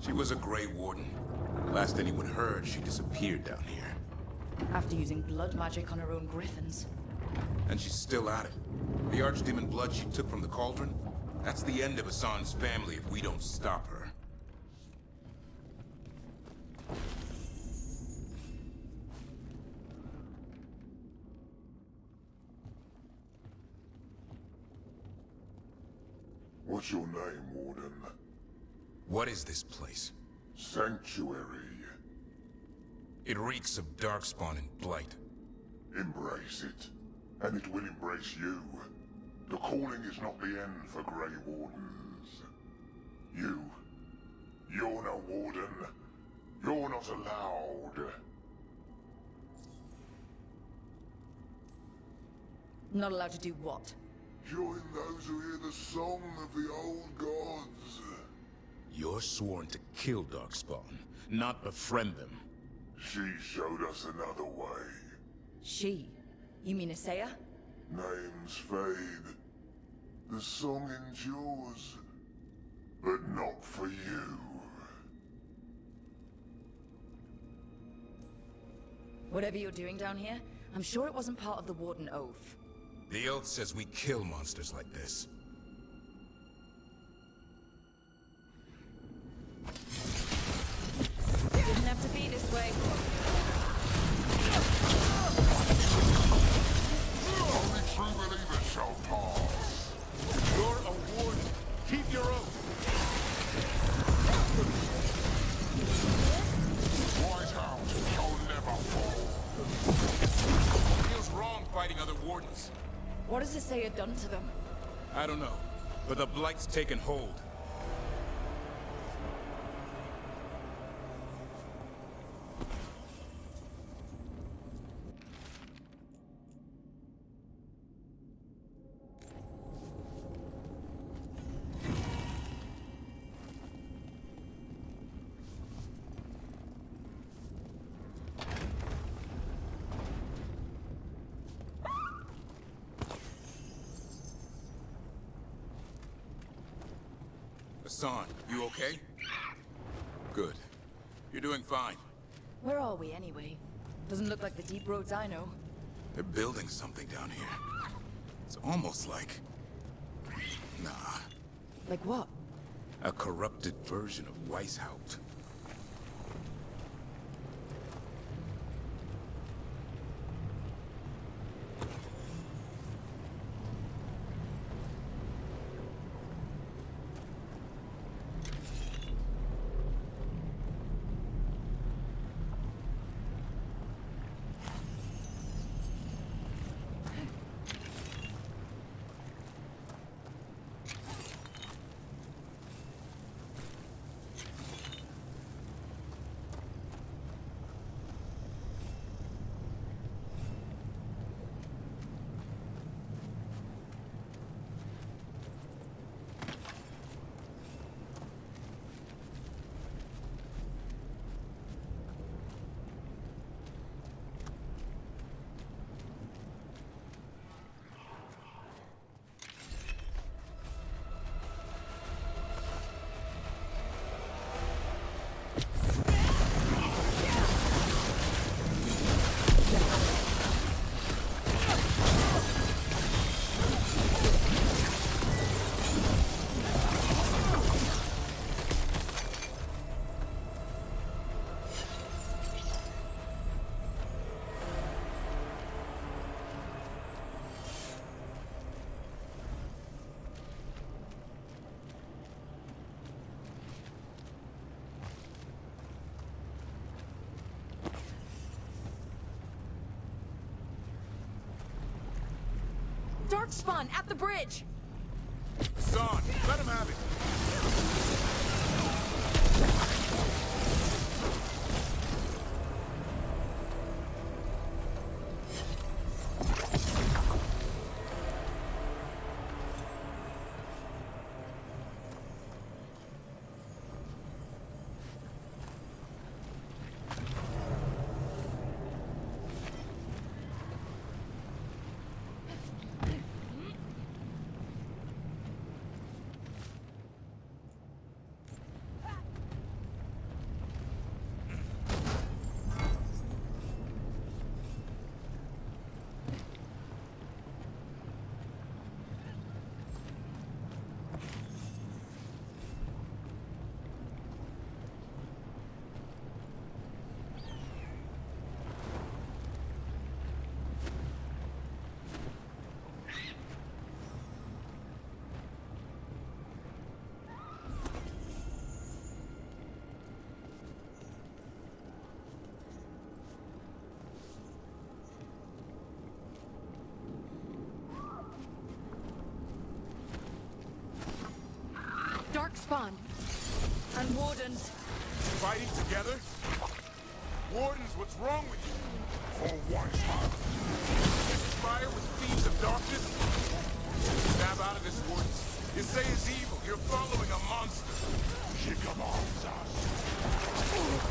She was a Grey Warden. Last anyone heard, she disappeared down here. After using blood magic on her own griffins. And she's still at it. The Archdemon blood she took from the cauldron? That's the end of Hassan's family if we don't stop her. What's your name, Warden? What is this place? Sanctuary. It reeks of Darkspawn and Blight. Embrace it, and it will embrace you. The calling is not the end for Grey Wardens. You're no Warden. You're not allowed. Not allowed to do what? Join those who hear the song of the old gods. You're sworn to kill Darkspawn, not befriend them. She showed us another way. She? You mean Isaiah? Names fade. The song endures. But not for you. Whatever you're doing down here, I'm sure it wasn't part of the Warden Oath. The oath says we kill monsters like this. Didn't have to be this way. Only true believers shall pass. You're a warden. Keep your oath. Wise house shall never fall. Feels wrong fighting other wardens. What has Isaiah done to them? I don't know, but the Blight's taken hold. Hassan, you okay? Good. You're doing fine. Where are we anyway? Doesn't look like the deep roads I know. They're building something down here. It's almost like... Nah. Like what? A corrupted version of Weishaupt. Darkspawn at the bridge! Son, let him have it. Darkspawn and Wardens. Fighting together? Wardens, what's wrong with you? For once, Conspire with thieves of darkness? Snap out of this woods. You say it's evil. You're following a monster. She commands us.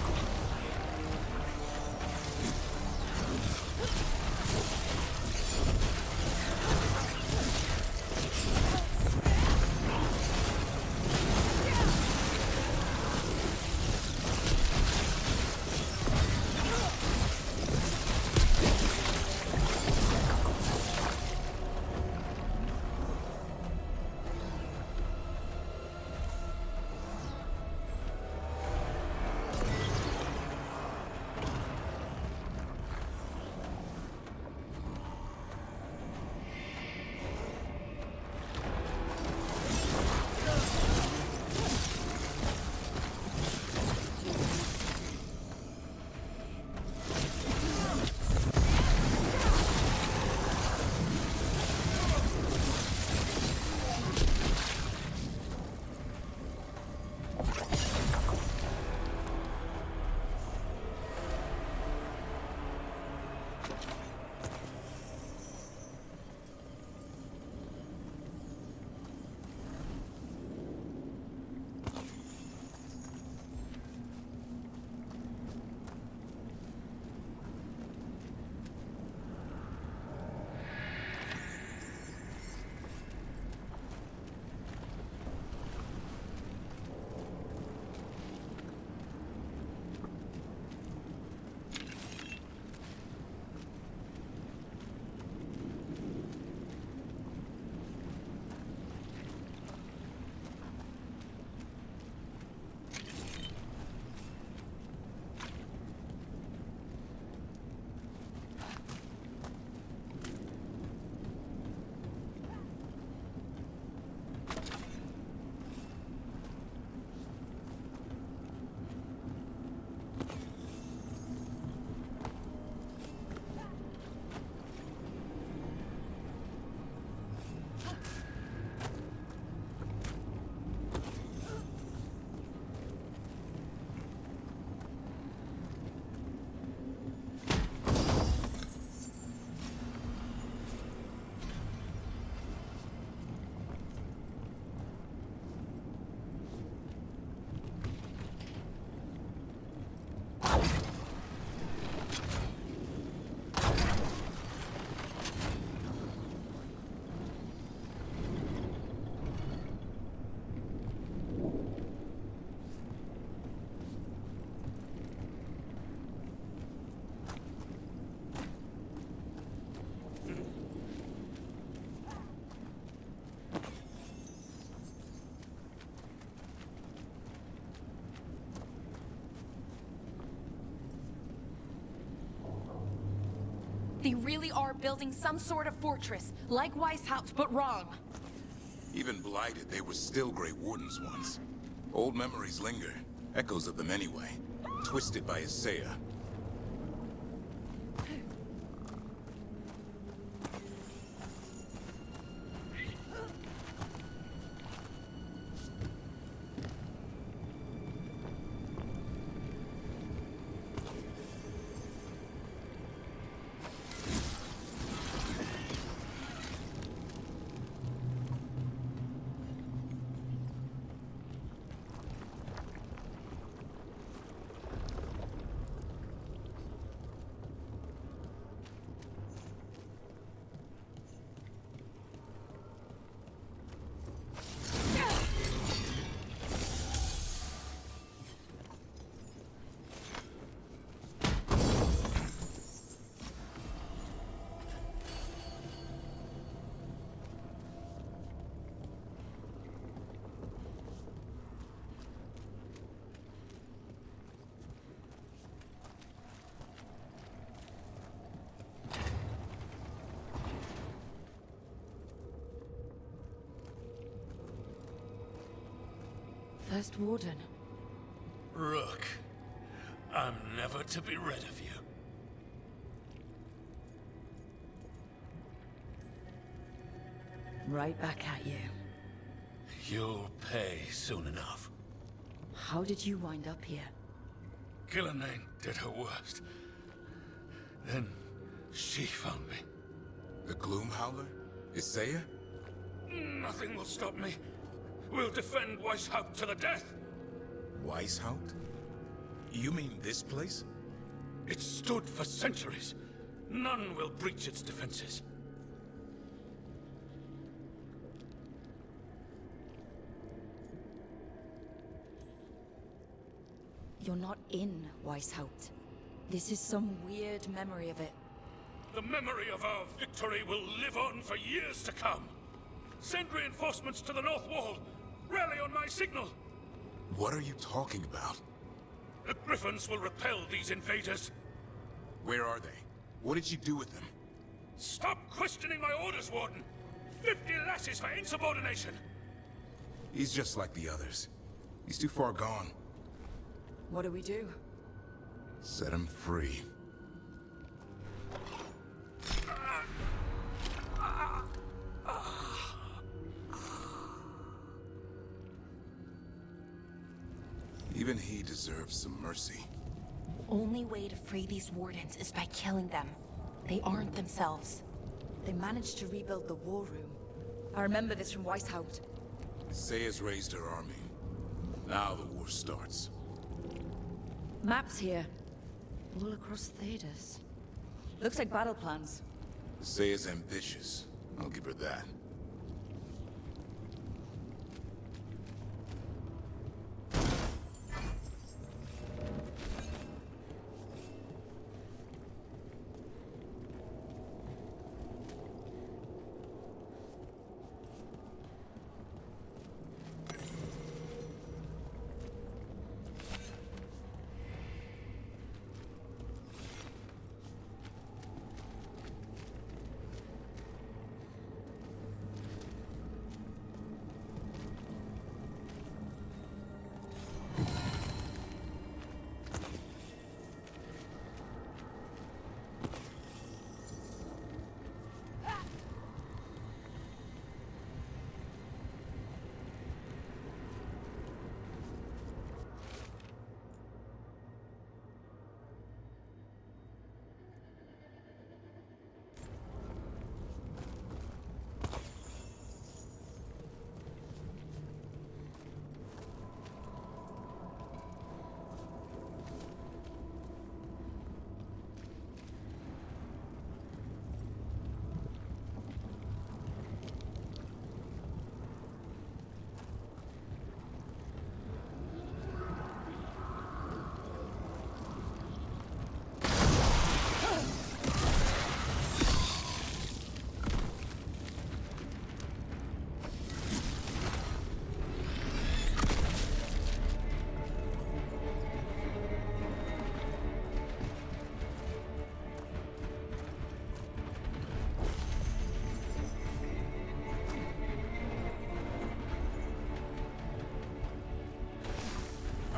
They really are building some sort of fortress, like Weishaupt, but wrong. Even blighted, they were still Grey Wardens once. Old memories linger. Echoes of them anyway. Twisted by Isaiah. First Warden. Rook, I'm never to be rid of you. Right back at you. You'll pay soon enough. How did you wind up here? Killenane did her worst. Then she found me. The Gloom Howler? Isaiah? Nothing will stop me. We'll defend Weishaupt to the death. Weishaupt? You mean this place? It stood for centuries. None will breach its defenses. You're not in Weishaupt. This is some weird memory of it. The memory of our victory will live on for years to come. Send reinforcements to the North Wall. Rally on my signal. What are you talking about? The Griffins will repel these invaders. Where are they? What did you do with them? Stop questioning my orders, Warden! 50 lashes for insubordination! He's just like the others. He's too far gone. What do we do? Set him free. Even he deserves some mercy. Only way to free these wardens is by killing them. They aren't themselves. They managed to rebuild the war room. I remember this from Weishaupt. Isaiah's raised her army. Now the war starts. Maps here. All across Thedas. Looks like battle plans. Isaiah's ambitious. I'll give her that.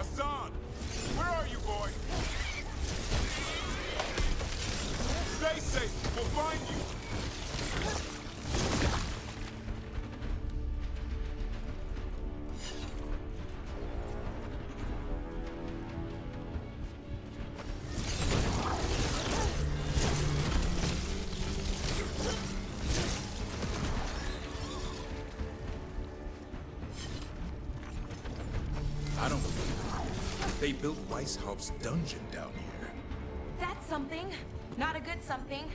Hassan! Where are you, boy? Stay safe! We'll find you! I don't believe it. They built Weishaupt's dungeon down here. That's something. Not a good something.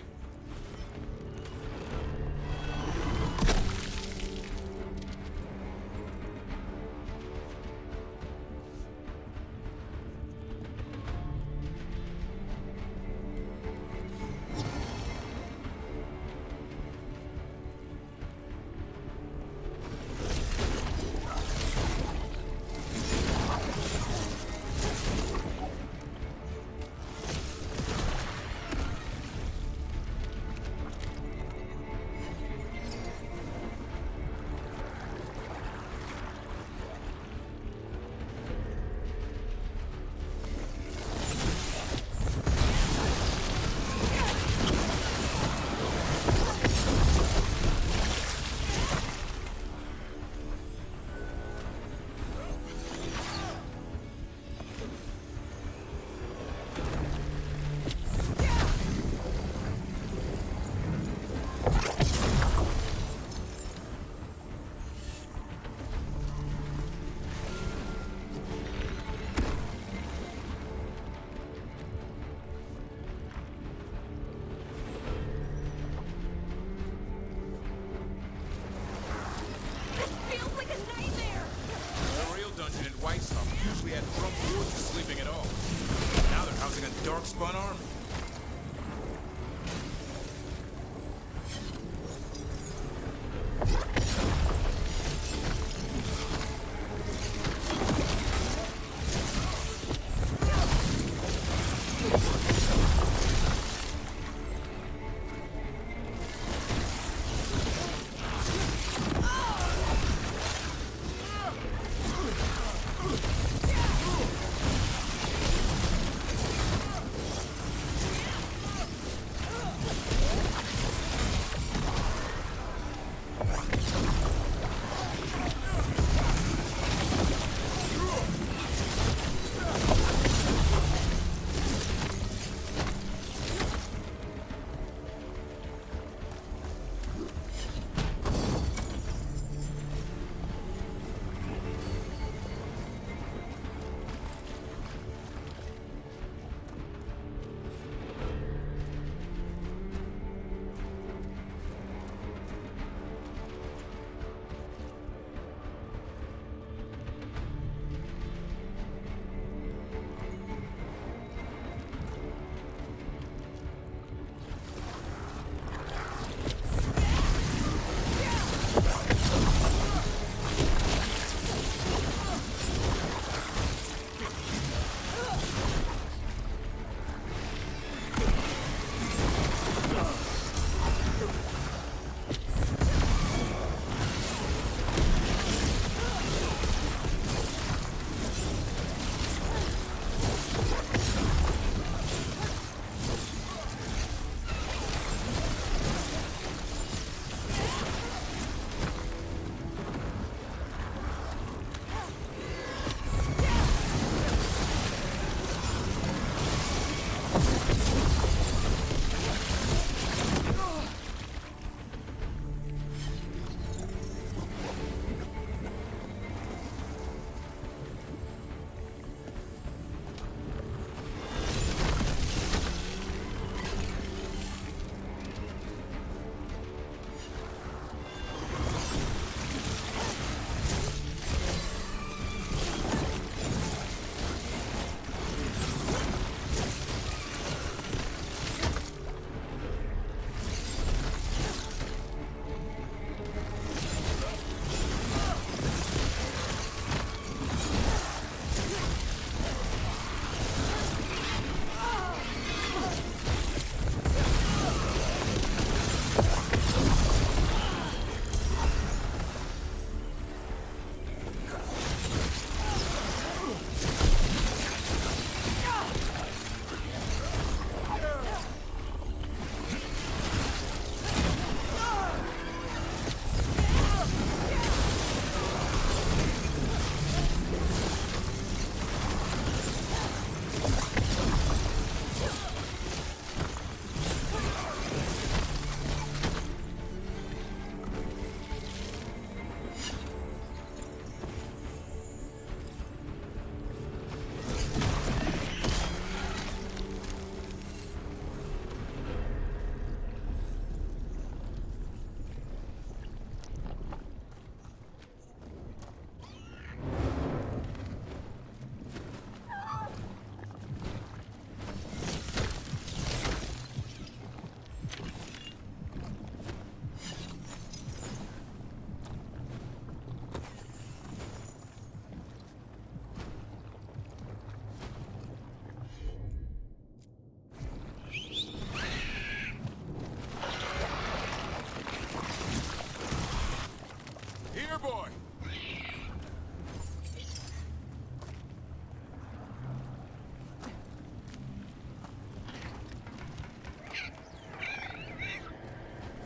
Dark-spun army.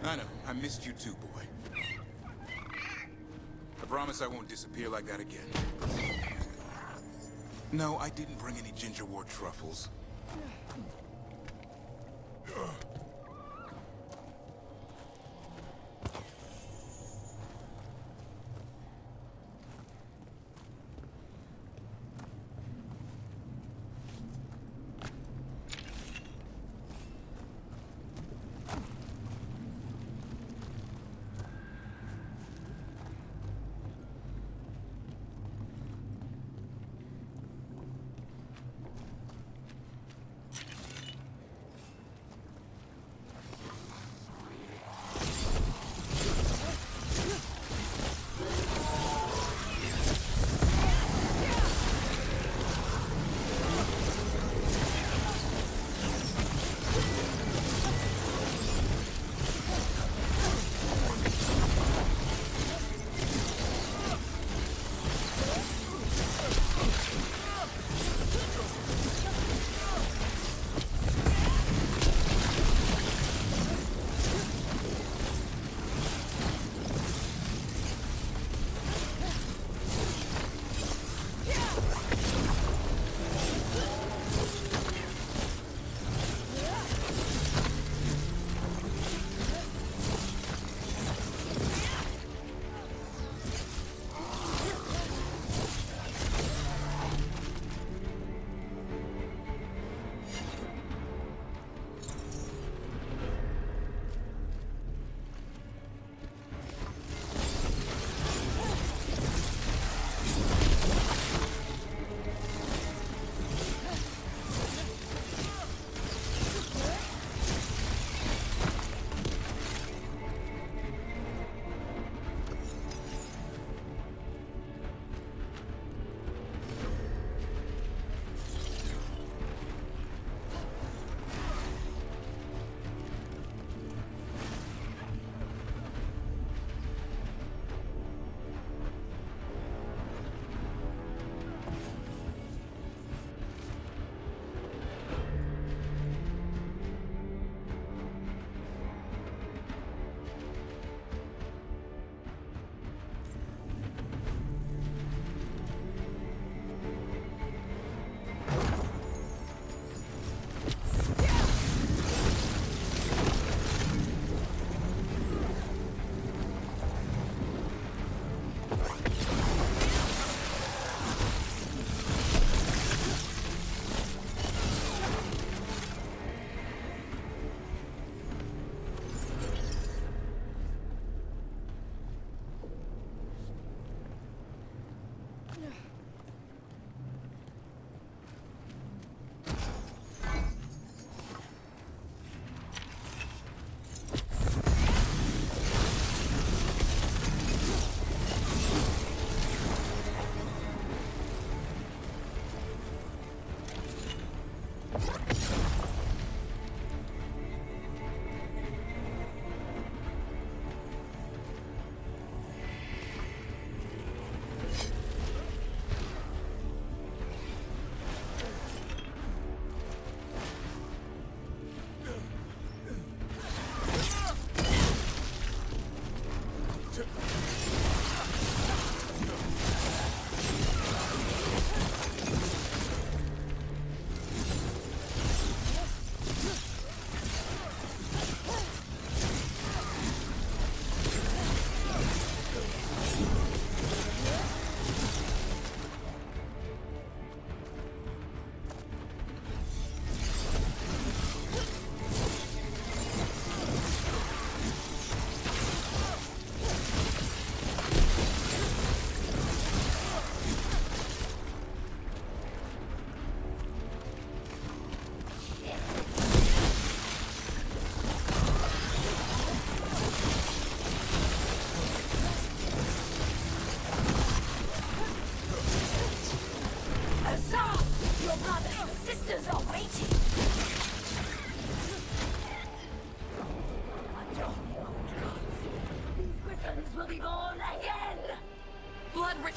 I know. I missed you too, boy. I promise I won't disappear like that again. No, I didn't bring any gingerwort truffles.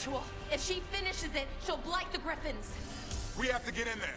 ritual. If she finishes it, she'll blight the Griffins. We have to get in there.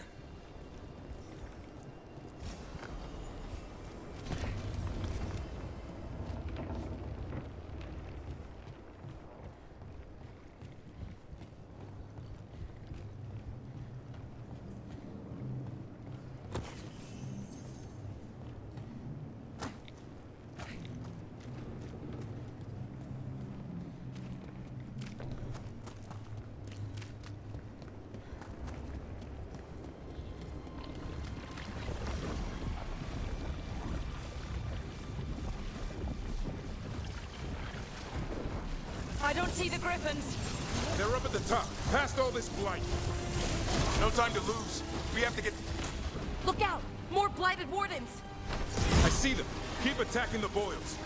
I don't see the Griffins. They're up at the top, past all this blight. No time to lose. We have to get... Look out! More blighted wardens! I see them. Keep attacking the boils.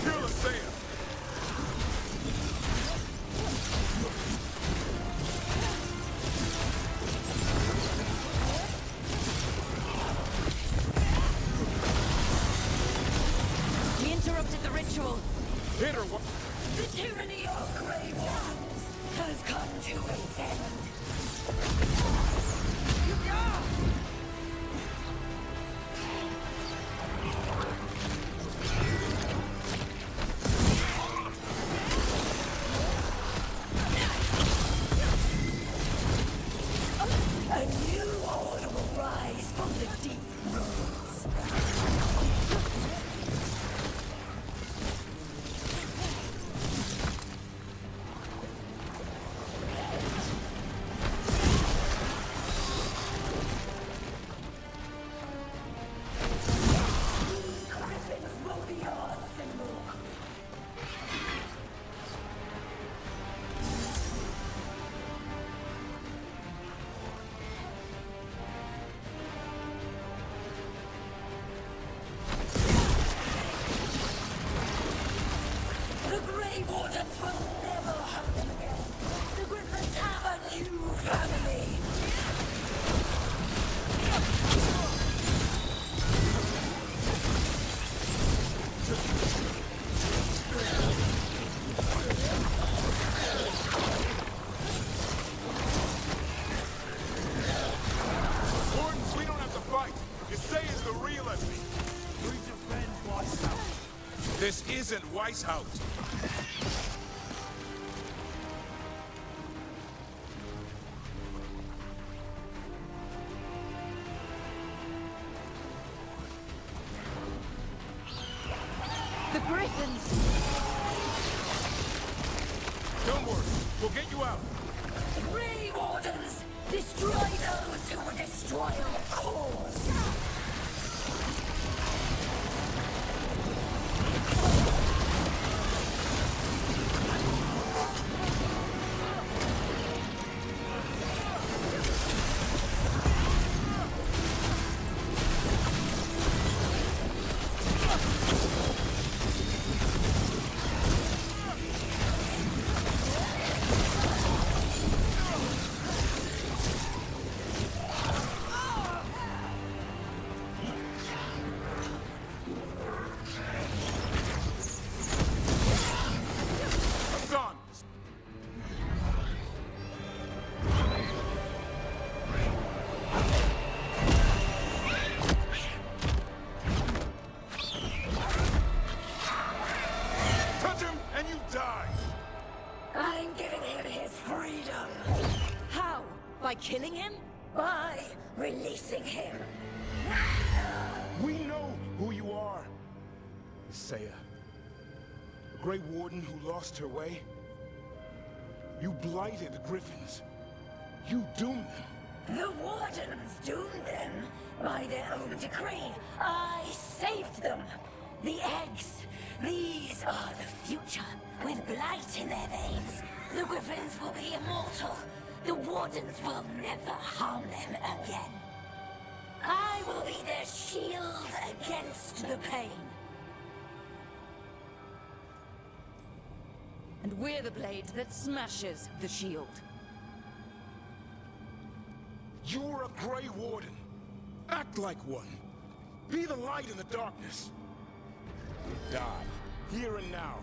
Kill Asaya! We interrupted the ritual. Hit her! The tyranny of Grey Ones has come to its end. A new horde will rise from the deep roots. Griffins will be our symbol. The Grey Wardens will never hurt them again. The Griffins have a new family. Wardens, we don't have to fight. Asaya's the real enemy. Who's your friend, Weishaupt? This isn't Weishaupt. The Griffins! Don't worry. We'll get you out. Grey Wardens, destroy those who would destroy our cause. Hassan! Touch him and you die! I'm giving him his freedom How? By killing him? by releasing him. We know who you are. Asaya. A Grey Warden who lost her way. You blighted the Griffins. You doomed them. The Wardens doomed them by their own decree. I saved them. The eggs. These are the future, with blight in their veins. The Griffins will be immortal. The Wardens will never harm them again. I will be their shield against the pain. And we're the blade that smashes the shield. You were a Grey Warden. Act like one. Be the light in the darkness. Die, here and now.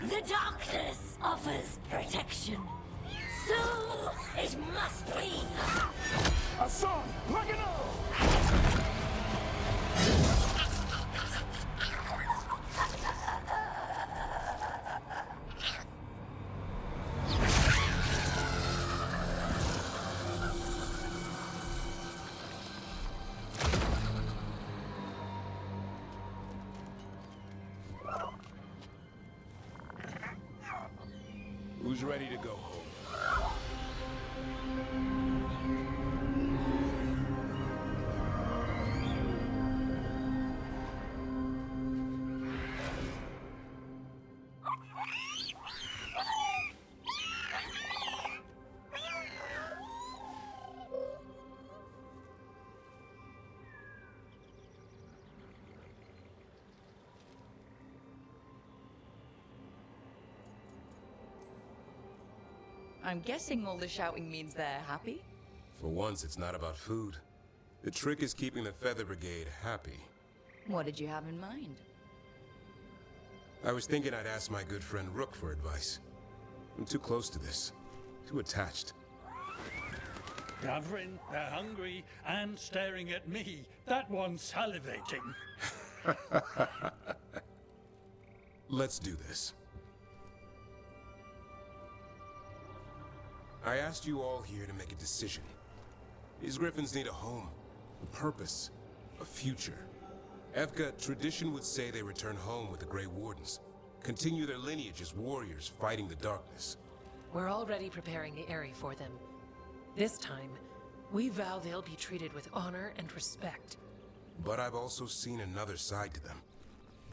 The darkness offers protection. So it must be. A song, like an Who's ready to go home? I'm guessing all the shouting means they're happy? For once, it's not about food. The trick is keeping the Feather Brigade happy. What did you have in mind? I was thinking I'd ask my good friend Rook for advice. I'm too close to this. Too attached. Gavrin, they're hungry and staring at me. That one's salivating. Let's do this. I asked you all here to make a decision. These griffins need a home, a purpose, a future. Evka, tradition would say they return home with the Grey Wardens, continue their lineage as warriors fighting the darkness. We're already preparing the Eyrie for them. This time, we vow they'll be treated with honor and respect. But I've also seen another side to them.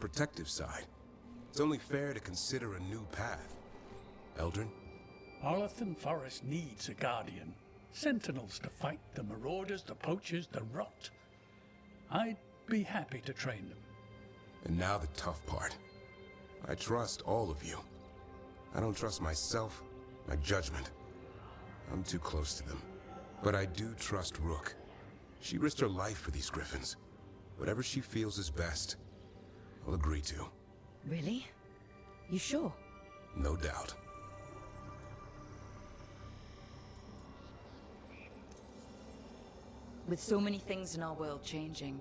Protective side. It's only fair to consider a new path. Eldrin? Arlathan Forest needs a guardian. Sentinels to fight the marauders, the poachers, the rot. I'd be happy to train them. And now the tough part. I trust all of you. I don't trust myself, my judgment. I'm too close to them. But I do trust Rook. She risked her life for these griffins. Whatever she feels is best, I'll agree to. Really? You sure? No doubt. With so many things in our world changing,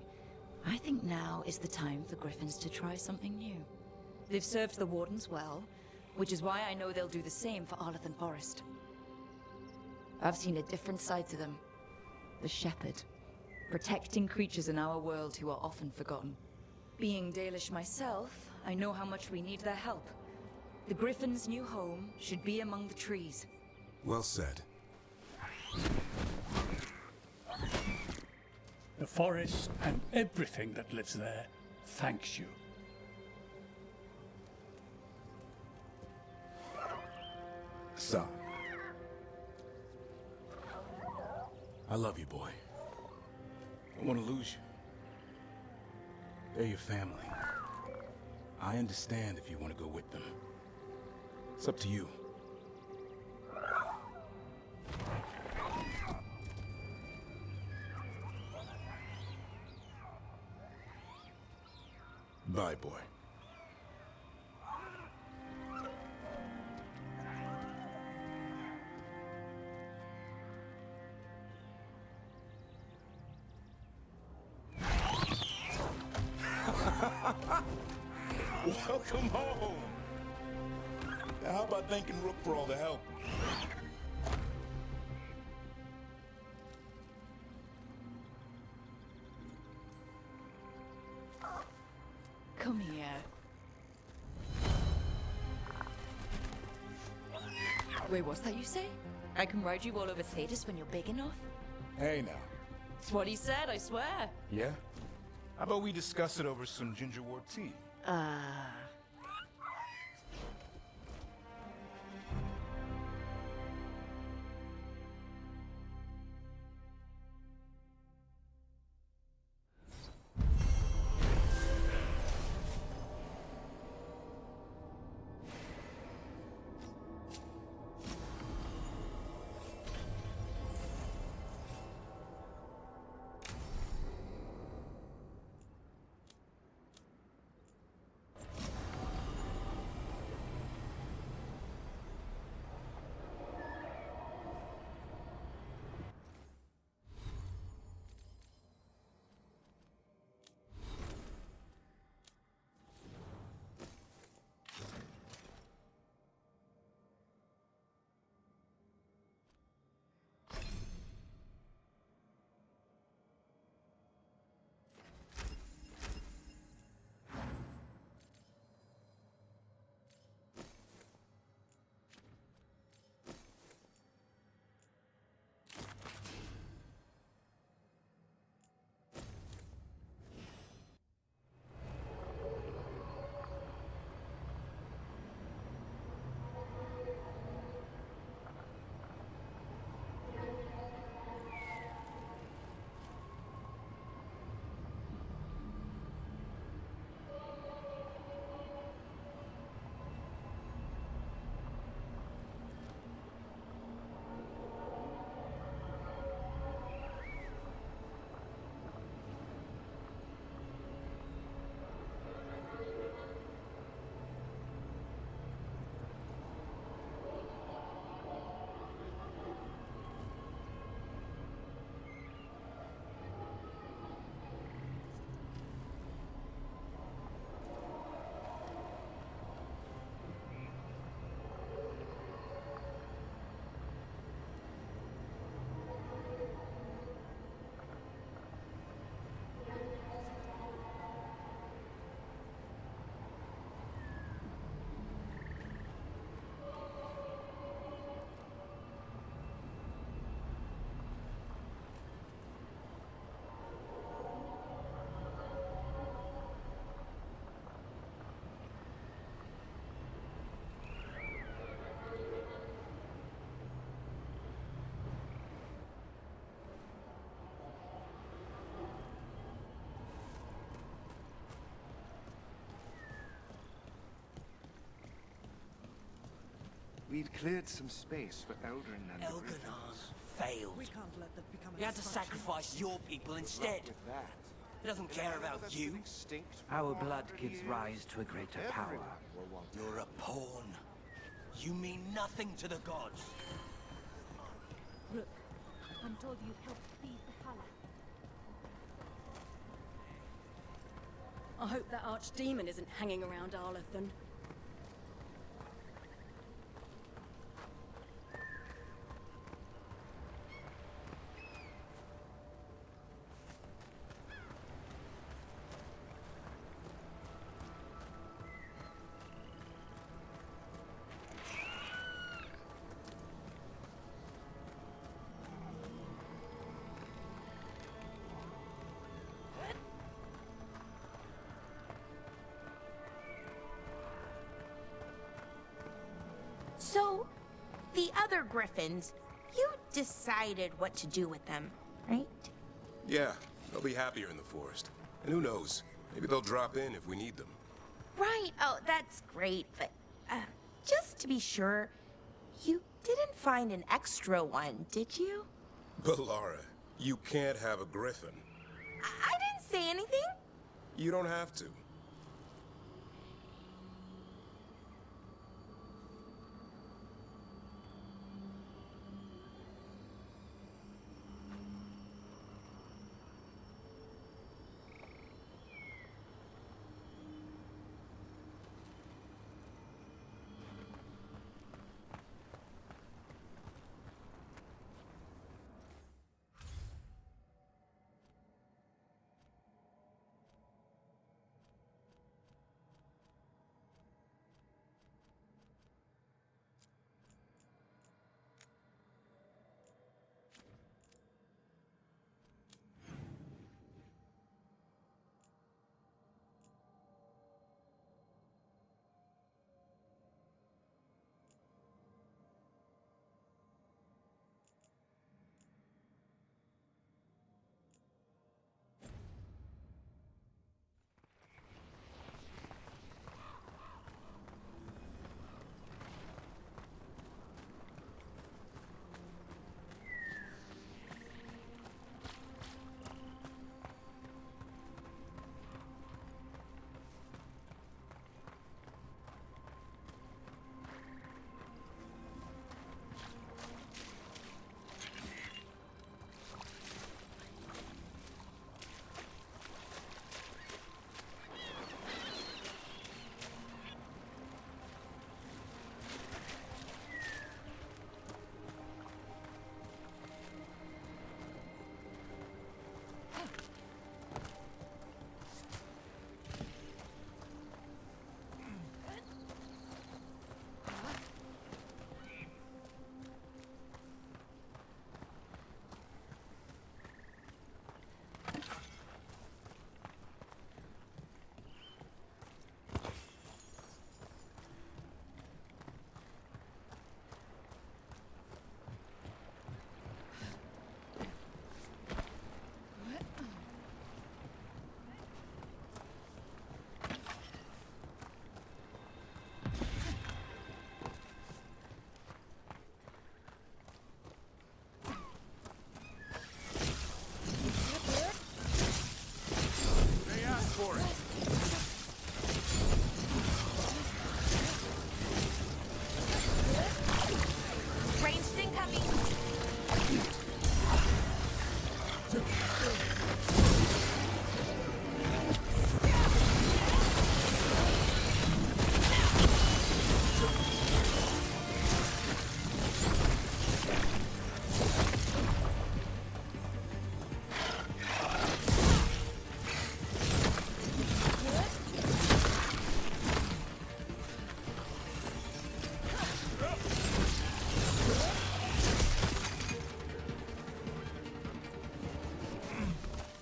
I think now is the time for Griffins to try something new. They've served the Wardens well, which is why I know they'll do the same for Arlathan Forest. I've seen a different side to them. The Shepherd. Protecting creatures in our world who are often forgotten. Being Dalish myself, I know how much we need their help. The Griffin's new home should be among the trees. Well said. The forest and everything that lives there thanks you. Sa. I love you, boy. I want to lose you. They're your family. I understand if you want to go with them. It's up to you. Bye, boy. Welcome home. Now, how about thanking Rook for all the help? Come here. Wait, what's that you say? I can ride you all over Thetis when you're big enough? Hey, now. It's what he said, I swear. Yeah? How about we discuss it over some gingerwort tea? We've cleared some space for Eldrin and the Griffins. Failed. We can't let them become You had to sacrifice your people instead. With that, It doesn't care about you. Our blood gives rise to a greater power. You're a pawn. You mean nothing to the gods. Rook, I'm told you helped feed the Hala. I hope that archdemon isn't hanging around Arlathan. So, the other griffins, you decided what to do with them, right? Yeah, they'll be happier in the forest. And who knows? Maybe they'll drop in if we need them. Right, oh, that's great, but just to be sure, you didn't find an extra one, did you? But Lara, you can't have a griffin. I didn't say anything. You don't have to.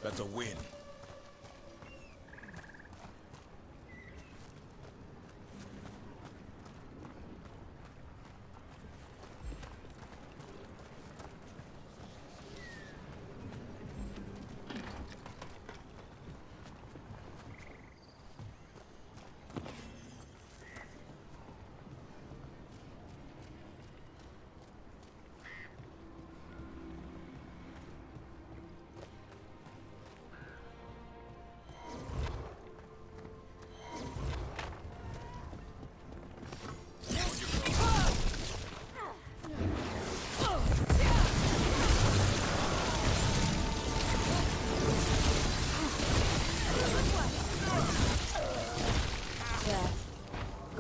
That's a win.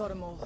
got 'em all.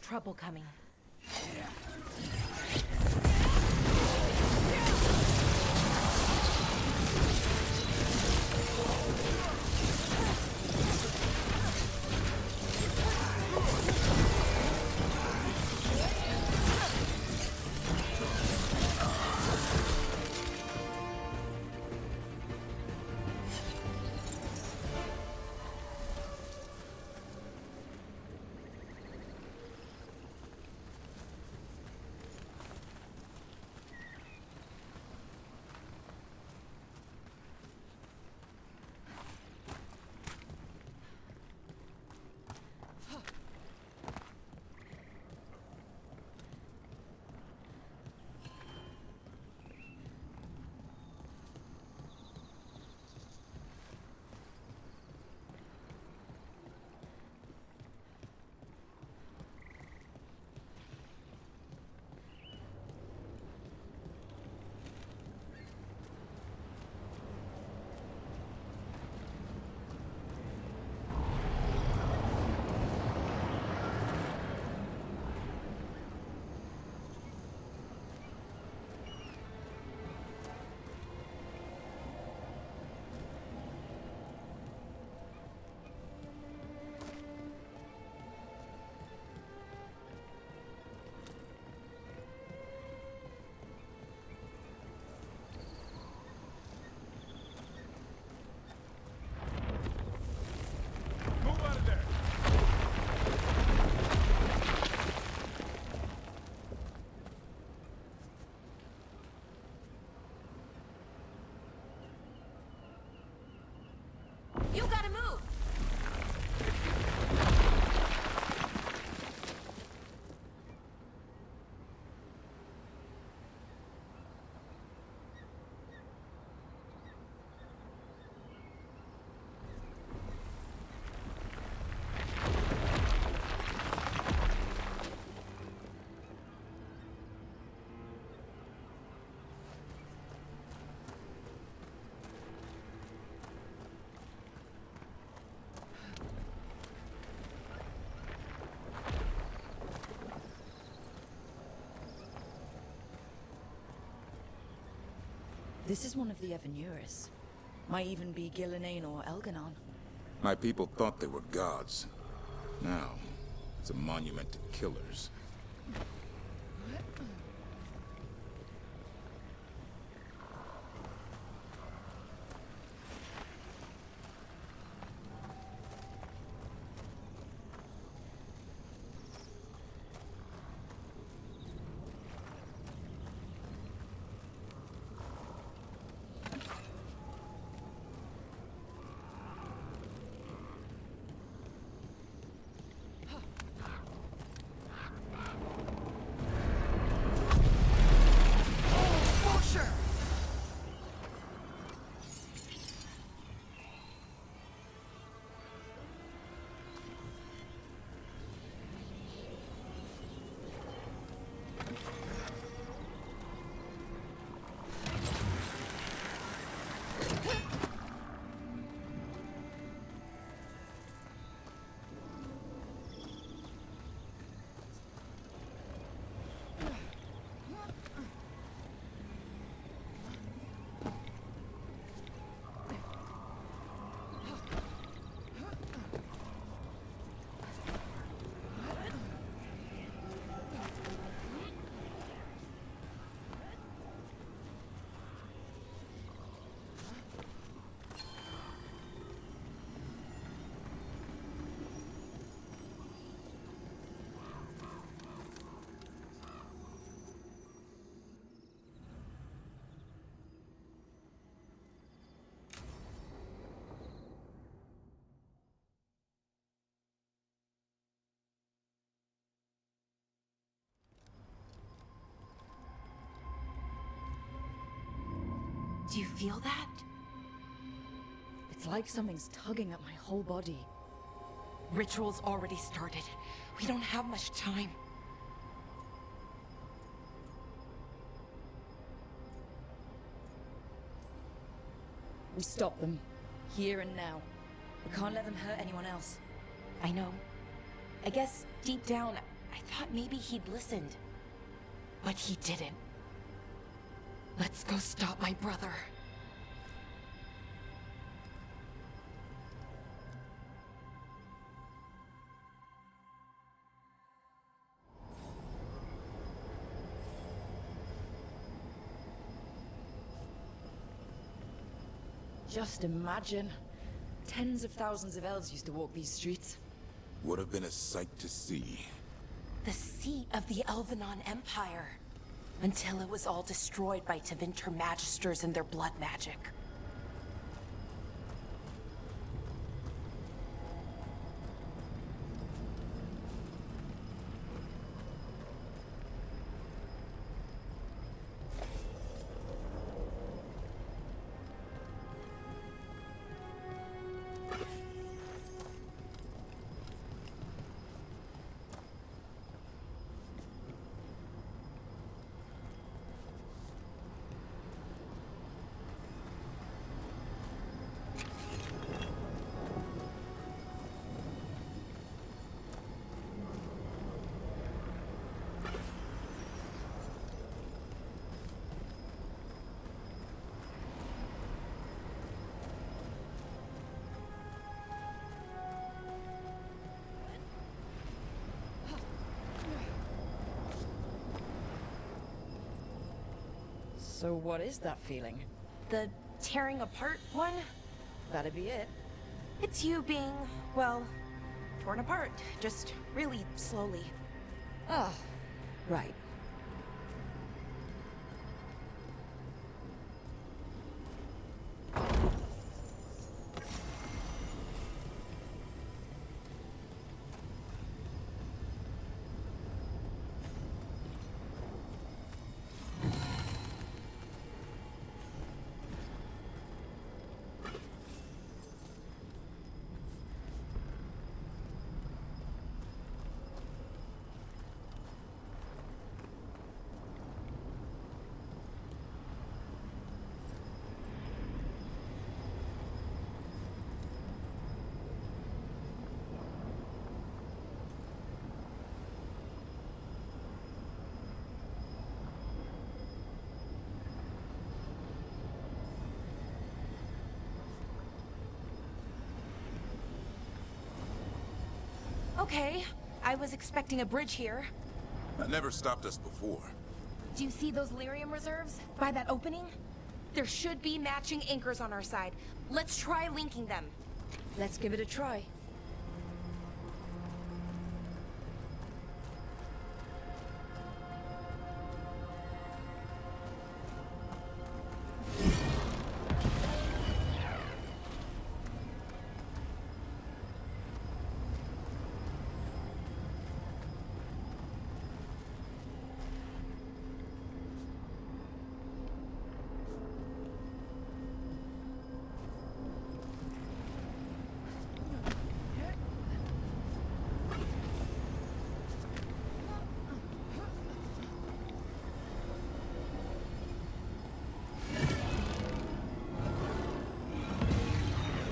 Trouble coming. You gotta move! This is one of the Evanuris. Might even be Gillenane or Elganon. My people thought they were gods. Now, it's a monument to killers. Do you feel that? It's like something's tugging at my whole body. Ritual's already started. We don't have much time. We stop them. Here and now. We can't let them hurt anyone else. I know. I guess deep down, I thought maybe he'd listened. But he didn't. Let's go stop my brother. Just imagine. Tens of thousands of elves used to walk these streets. Would have been a sight to see. The seat of the Elvenon Empire. Until it was all destroyed by Tevinter Magisters and their blood magic. So what is that feeling? The tearing apart one? That'd be it. It's you being, well, torn apart. Just really slowly. Ah, right. Okay, I was expecting a bridge here. That never stopped us before. Do you see those lyrium reserves by that opening? There should be matching anchors on our side. Let's try linking them. Let's give it a try.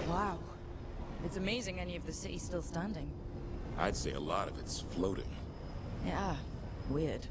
Wow. It's amazing any of the city's still standing. I'd say a lot of it's floating. Yeah, weird.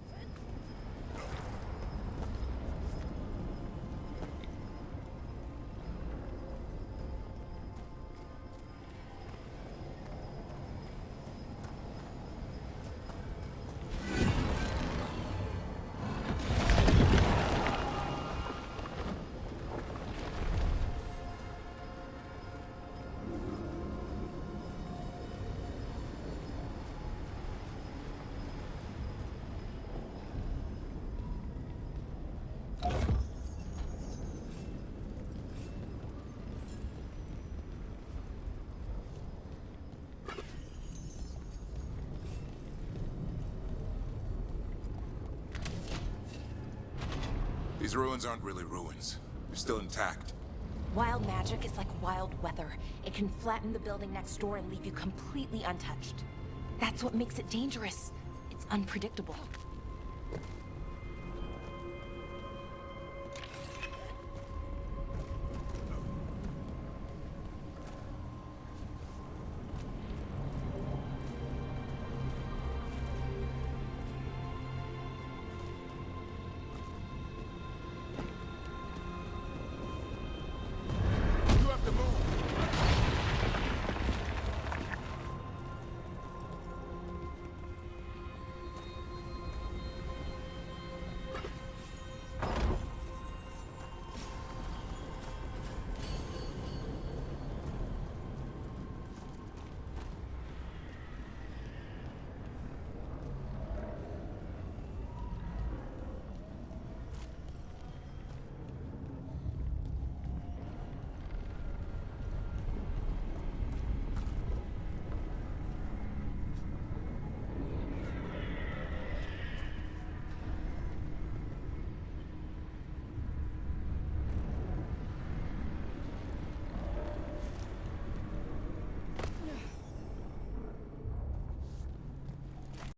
These ruins aren't really ruins. They're still intact. Wild magic is like wild weather. It can flatten the building next door and leave you completely untouched. That's what makes it dangerous. It's unpredictable.